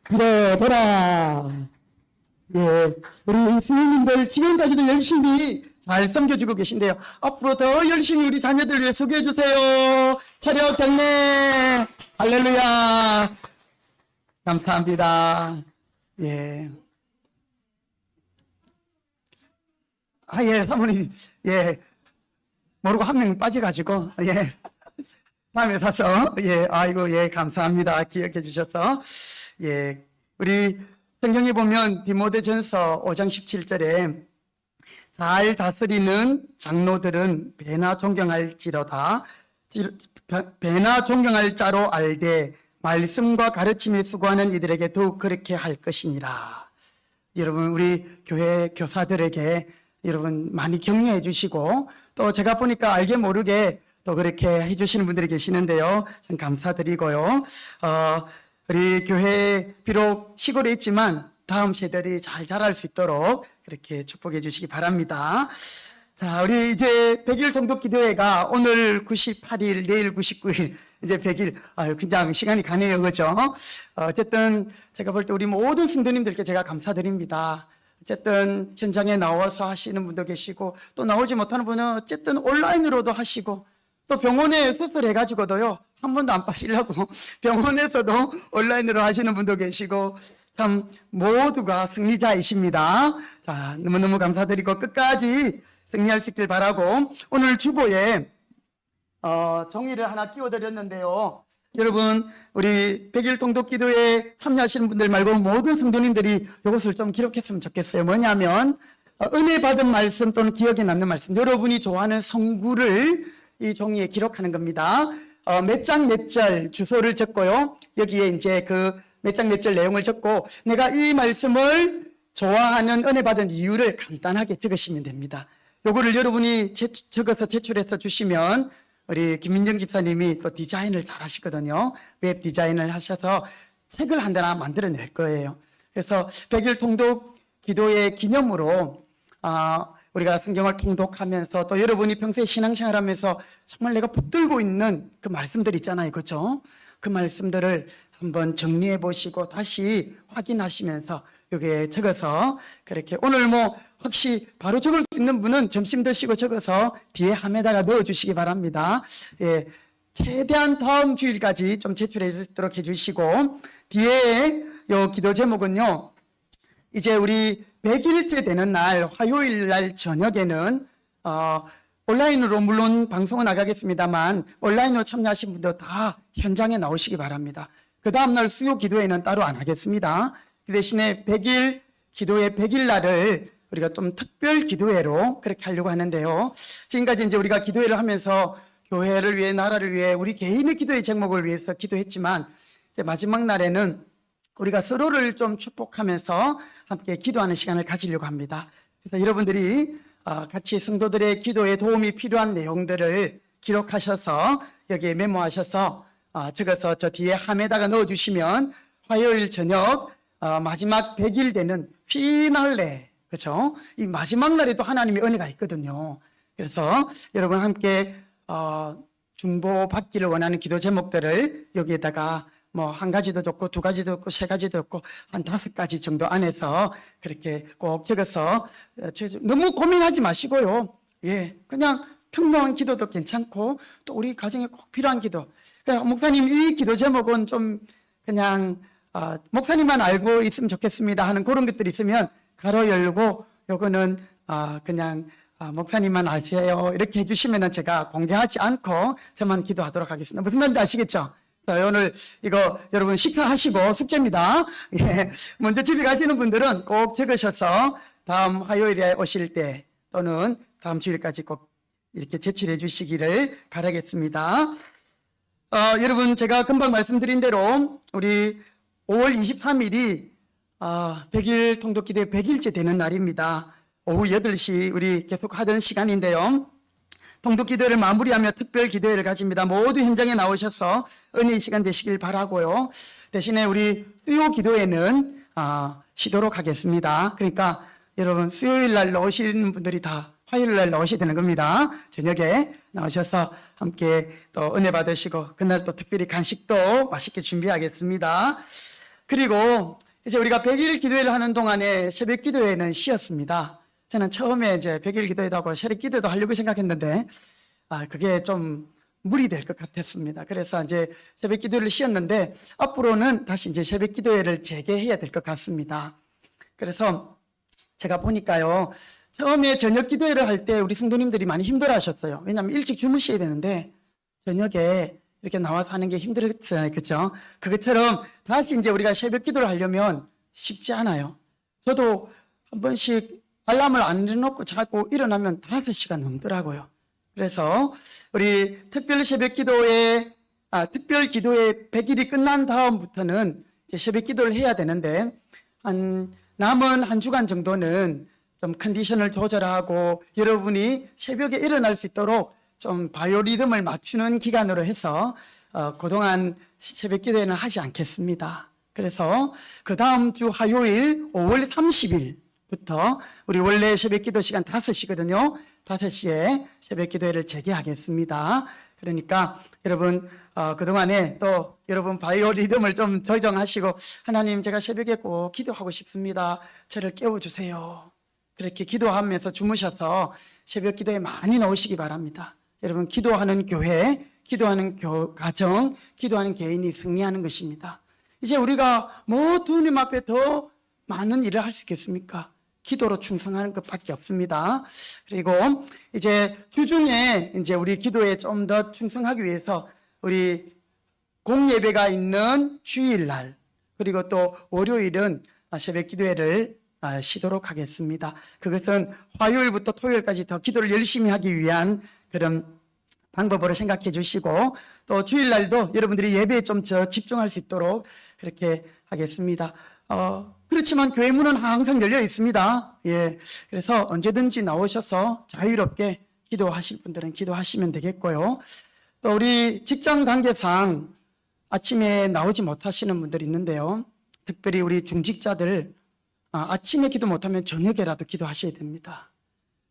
빌어더라. 예, 우리 스님들 지금까지도 열심히 잘 섬겨주고 계신데요. 앞으로 더 열심히 우리 자녀들 위해 수고해 주세요. 차렷 경례. 할렐루야. 감사합니다. 예. 예, 사모님. 예. 모르고 한 명 빠져가지고, 예. 다음에 사서, 예, 아이고, 예, 감사합니다. 기억해 주셔서. 예, 우리 성경에 보면 디모데전서 5장 17절에 잘 다스리는 장로들은 배나 존경할지로다. 배나 존경할 자로 알되 말씀과 가르침에 수고하는 이들에게 더욱 그렇게 할 것이니라. 여러분, 우리 교회 교사들에게 여러분 많이 격려해 주시고 또 제가 보니까 알게 모르게 또 그렇게 해주시는 분들이 계시는데요. 참 감사드리고요. 우리 교회 비록 시골에 있지만 다음 세대들이 잘 자랄 수 있도록 그렇게 축복해 주시기 바랍니다. 자, 우리 이제 100일 종독 기도회가 오늘 98일, 내일 99일, 이제 100일. 그냥 시간이 가네요. 그죠? 어쨌든 제가 볼 때 우리 모든 성도님들께 제가 감사드립니다. 어쨌든 현장에 나와서 하시는 분도 계시고 또 나오지 못하는 분은 어쨌든 온라인으로도 하시고 또 병원에 수술해가지고도요, 한 번도 안 빠지려고 병원에서도 온라인으로 하시는 분도 계시고, 참, 모두가 승리자이십니다. 자, 너무너무 감사드리고, 끝까지 승리할 수 있길 바라고, 오늘 주보에, 종이를 하나 끼워드렸는데요. 여러분, 우리 100일 통독 기도에 참여하시는 분들 말고 모든 성도님들이 이것을 좀 기록했으면 좋겠어요. 뭐냐면, 은혜 받은 말씀 또는 기억에 남는 말씀, 여러분이 좋아하는 성구를 이 종이에 기록하는 겁니다. 몇 장 몇 절 주소를 적고요. 여기에 이제 그 몇 장 몇 절 내용을 적고 내가 이 말씀을 좋아하는 은혜 받은 이유를 간단하게 적으시면 됩니다. 요거를 여러분이 적어서 제출해서 주시면 우리 김민정 집사님이 또 디자인을 잘 하시거든요. 웹 디자인을 하셔서 책을 한 하나 만들어낼 거예요. 그래서 100일 통독 기도의 기념으로 우리가 성경을 통독하면서 또 여러분이 평소에 신앙생활하면서 정말 내가 붙들고 있는 그 말씀들 있잖아요. 그렇죠? 그 말씀들을 한번 정리해 보시고 다시 확인하시면서 여기에 적어서 그렇게 오늘 뭐 혹시 바로 적을 수 있는 분은 점심 드시고 적어서 뒤에 함에다가 넣어 주시기 바랍니다. 예, 최대한 다음 주일까지 좀 제출해 줄 수 있도록 해주시고 뒤에 요 기도 제목은요. 이제 우리 100일째 되는 날 화요일 날 저녁에는 온라인으로 물론 방송은 나가겠습니다만 온라인으로 참여하신 분들 다 현장에 나오시기 바랍니다. 그 다음날 수요 기도회는 따로 안 하겠습니다. 그 대신에 100일 기도회 100일 날을 우리가 좀 특별 기도회로 그렇게 하려고 하는데요. 지금까지 이제 우리가 기도회를 하면서 교회를 위해 나라를 위해 우리 개인의 기도의 제목을 위해서 기도했지만 이제 마지막 날에는 우리가 서로를 좀 축복하면서 함께 기도하는 시간을 가지려고 합니다. 그래서 여러분들이 같이 성도들의 기도에 도움이 필요한 내용들을 기록하셔서 여기에 메모하셔서 적어서 저 뒤에 함에다가 넣어주시면 화요일 저녁 마지막 100일 되는 피날레, 그렇죠? 이 마지막 날에도 하나님의 은혜가 있거든요. 그래서 여러분 함께 중보 받기를 원하는 기도 제목들을 여기에다가 뭐 한 가지도 좋고 두 가지도 좋고 세 가지도 좋고 한 5가지 정도 안에서 그렇게 꼭 적어서 너무 고민하지 마시고요. 예, 그냥 평범한 기도도 괜찮고 또 우리 가정에 꼭 필요한 기도. 목사님 이 기도 제목은 좀 그냥 목사님만 알고 있으면 좋겠습니다 하는 그런 것들이 있으면 가로 열고 요거는 그냥 목사님만 아세요 이렇게 해주시면은 제가 공개하지 않고 저만 기도하도록 하겠습니다. 무슨 말인지 아시겠죠? 오늘 이거 여러분 식사하시고 숙제입니다. 예, 먼저 집에 가시는 분들은 꼭 적으셔서 다음 화요일에 오실 때 또는 다음 주일까지 꼭 이렇게 제출해 주시기를 바라겠습니다. 여러분 제가 금방 말씀드린 대로 우리 5월 23일이 100일 통독기도회 100일째 되는 날입니다. 오후 8시 우리 계속 하던 시간인데요. 통독기도회를 마무리하며 특별 기도회를 가집니다. 모두 현장에 나오셔서 은혜의 시간 되시길 바라고요. 대신에 우리 수요 기도회는 쉬도록 하겠습니다. 그러니까 여러분 수요일 날 나오시는 분들이 다 화요일 날 나오셔야 되는 겁니다. 저녁에 나오셔서 함께 또 은혜 받으시고 그날 또 특별히 간식도 맛있게 준비하겠습니다. 그리고 이제 우리가 100일 기도회를 하는 동안에 새벽 기도회는 쉬었습니다. 저는 처음에 이제 100일 기도회도 하고 새벽 기도도 하려고 생각했는데 그게 좀 무리 될 것 같았습니다. 그래서 이제 새벽 기도를 쉬었는데 앞으로는 다시 이제 새벽 기도회를 재개해야 될 것 같습니다. 그래서 제가 보니까요. 처음에 저녁 기도회를 할 때 우리 성도님들이 많이 힘들어 하셨어요. 왜냐하면 일찍 주무셔야 되는데 저녁에 이렇게 나와서 하는 게 힘들었잖아요. 그렇죠? 그것처럼 다시 이제 우리가 새벽 기도를 하려면 쉽지 않아요. 저도 한 번씩 알람을 안 해놓고 자고 일어나면 5시간 넘더라고요. 그래서 우리 특별 새벽 기도회, 특별 기도회 100일이 끝난 다음부터는 이제 새벽 기도를 해야 되는데 남은 한 주간 정도는 좀 컨디션을 조절하고 여러분이 새벽에 일어날 수 있도록 좀 바이오리듬을 맞추는 기간으로 해서 그동안 새벽 기도회는 하지 않겠습니다. 그래서 그 다음 주 화요일 5월 30일부터 우리 원래 새벽 기도 시간 5시거든요. 5시에 새벽 기도회를 재개하겠습니다. 그러니까 여러분 그동안에 또 여러분 바이오리듬을 좀 조정하시고 하나님 제가 새벽에 꼭 기도하고 싶습니다. 저를 깨워주세요. 그렇게 기도하면서 주무셔서 새벽 기도에 많이 나오시기 바랍니다. 여러분 기도하는 교회, 기도하는 가정, 기도하는 개인이 승리하는 것입니다. 이제 우리가 뭐 주님 앞에 더 많은 일을 할 수 있겠습니까? 기도로 충성하는 것밖에 없습니다. 그리고 이제 주중에 이제 우리 기도에 좀 더 충성하기 위해서 우리 공예배가 있는 주일날 그리고 또 월요일은 새벽 기도회를 쉬도록 하겠습니다. 그것은 화요일부터 토요일까지 더 기도를 열심히 하기 위한 그런 방법으로 생각해 주시고 또 주일날도 여러분들이 예배에 좀 더 집중할 수 있도록 그렇게 하겠습니다. 그렇지만 교회 문은 항상 열려 있습니다. 예, 그래서 언제든지 나오셔서 자유롭게 기도하실 분들은 기도하시면 되겠고요. 또 우리 직장 관계상 아침에 나오지 못하시는 분들이 있는데요. 특별히 우리 중직자들 아침에 기도 못하면 저녁에라도 기도하셔야 됩니다.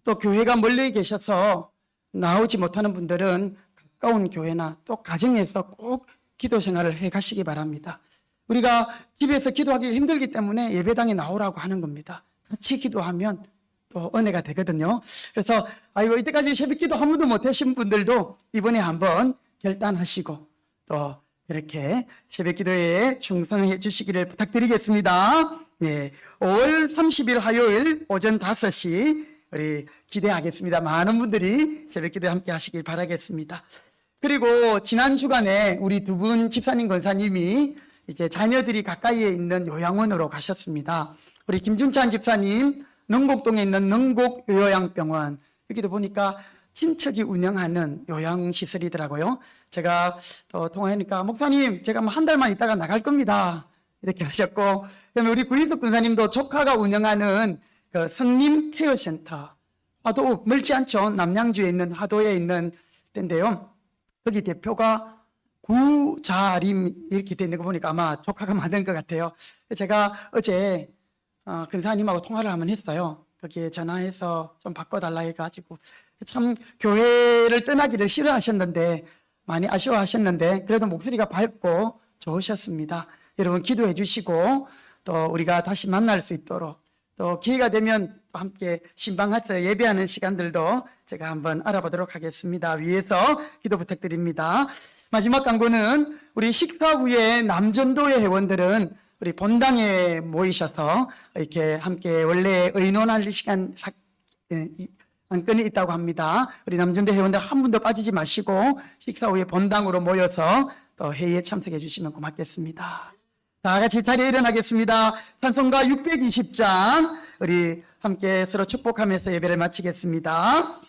또 교회가 멀리 계셔서 나오지 못하는 분들은 가까운 교회나 또 가정에서 꼭 기도 생활을 해 가시기 바랍니다. 우리가 집에서 기도하기 힘들기 때문에 예배당에 나오라고 하는 겁니다. 같이 기도하면 또 은혜가 되거든요. 그래서 아이고 이때까지 새벽 기도 한 번도 못 하신 분들도 이번에 한번 결단하시고 또 이렇게 새벽 기도에 충성해 주시기를 부탁드리겠습니다. 네, 5월 30일 화요일 오전 5시 우리 기대하겠습니다. 많은 분들이 새벽 기도에 함께 하시길 바라겠습니다. 그리고 지난 주간에 우리 두 분 집사님 권사님이 이제 자녀들이 가까이에 있는 요양원으로 가셨습니다. 우리 김준찬 집사님 능곡동에 있는 능곡 요양병원, 여기도 보니까 친척이 운영하는 요양시설이더라고요. 제가 또 통화하니까 목사님 제가 뭐 한 달만 있다가 나갈 겁니다 이렇게 하셨고, 그다음에 우리 구일숙 권사님도 조카가 운영하는 그 성림 케어센터, 화도 멀지 않죠. 남양주에 있는 화도에 있는 데인데요. 거기 대표가 구자림 이렇게 돼 있는 거 보니까 아마 조카가 만든 것 같아요. 제가 어제 근사님하고 통화를 한번 했어요. 거기에 전화해서 좀 바꿔달라 해가지고, 참 교회를 떠나기를 싫어하셨는데 많이 아쉬워하셨는데 그래도 목소리가 밝고 좋으셨습니다. 여러분 기도해 주시고 또 우리가 다시 만날 수 있도록, 또 기회가 되면 또 함께 신방에서 예배하는 시간들도 제가 한번 알아보도록 하겠습니다. 위에서 기도 부탁드립니다. 마지막 광고는 우리 식사 후에 남전도의 회원들은 우리 본당에 모이셔서 이렇게 함께 원래 의논할 시간 안건이 있다고 합니다. 우리 남전도 회원들 한 분도 빠지지 마시고 식사 후에 본당으로 모여서 또 회의에 참석해 주시면 고맙겠습니다. 다 같이 자리에 일어나겠습니다. 찬송가 620장 우리 함께 서로 축복하면서 예배를 마치겠습니다.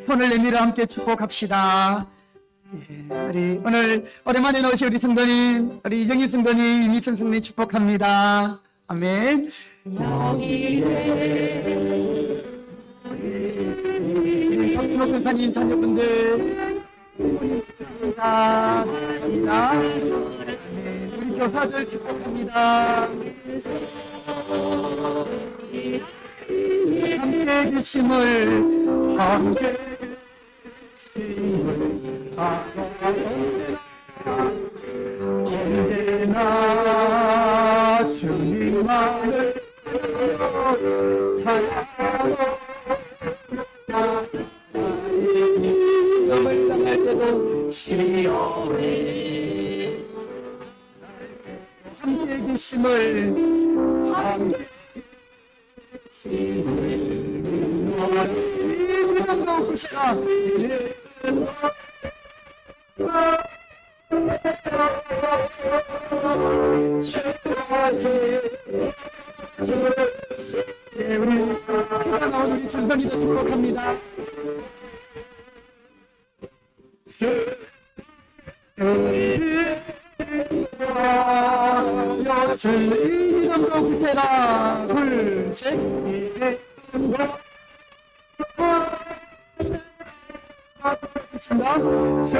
손을 내밀어 함께 축복합시다. 우리 오늘 오랜만에 나오신 우리 성도님, 우리 이정희 성도님, 이미선 성도님 축복합니다. 아멘. 여기에 우리 박순호 권사님 자녀분들 축복합니다. 우리 교사들 축복합니다. 함께 계심을 언제나 주님만을 찬양하고 남을 떠날 때도 시온에 함께 계심을 함께 우리 나온 우리 준선이도 축복합니다. 주의 이름으로 구세라. 둘, 셋. 이름으로 죄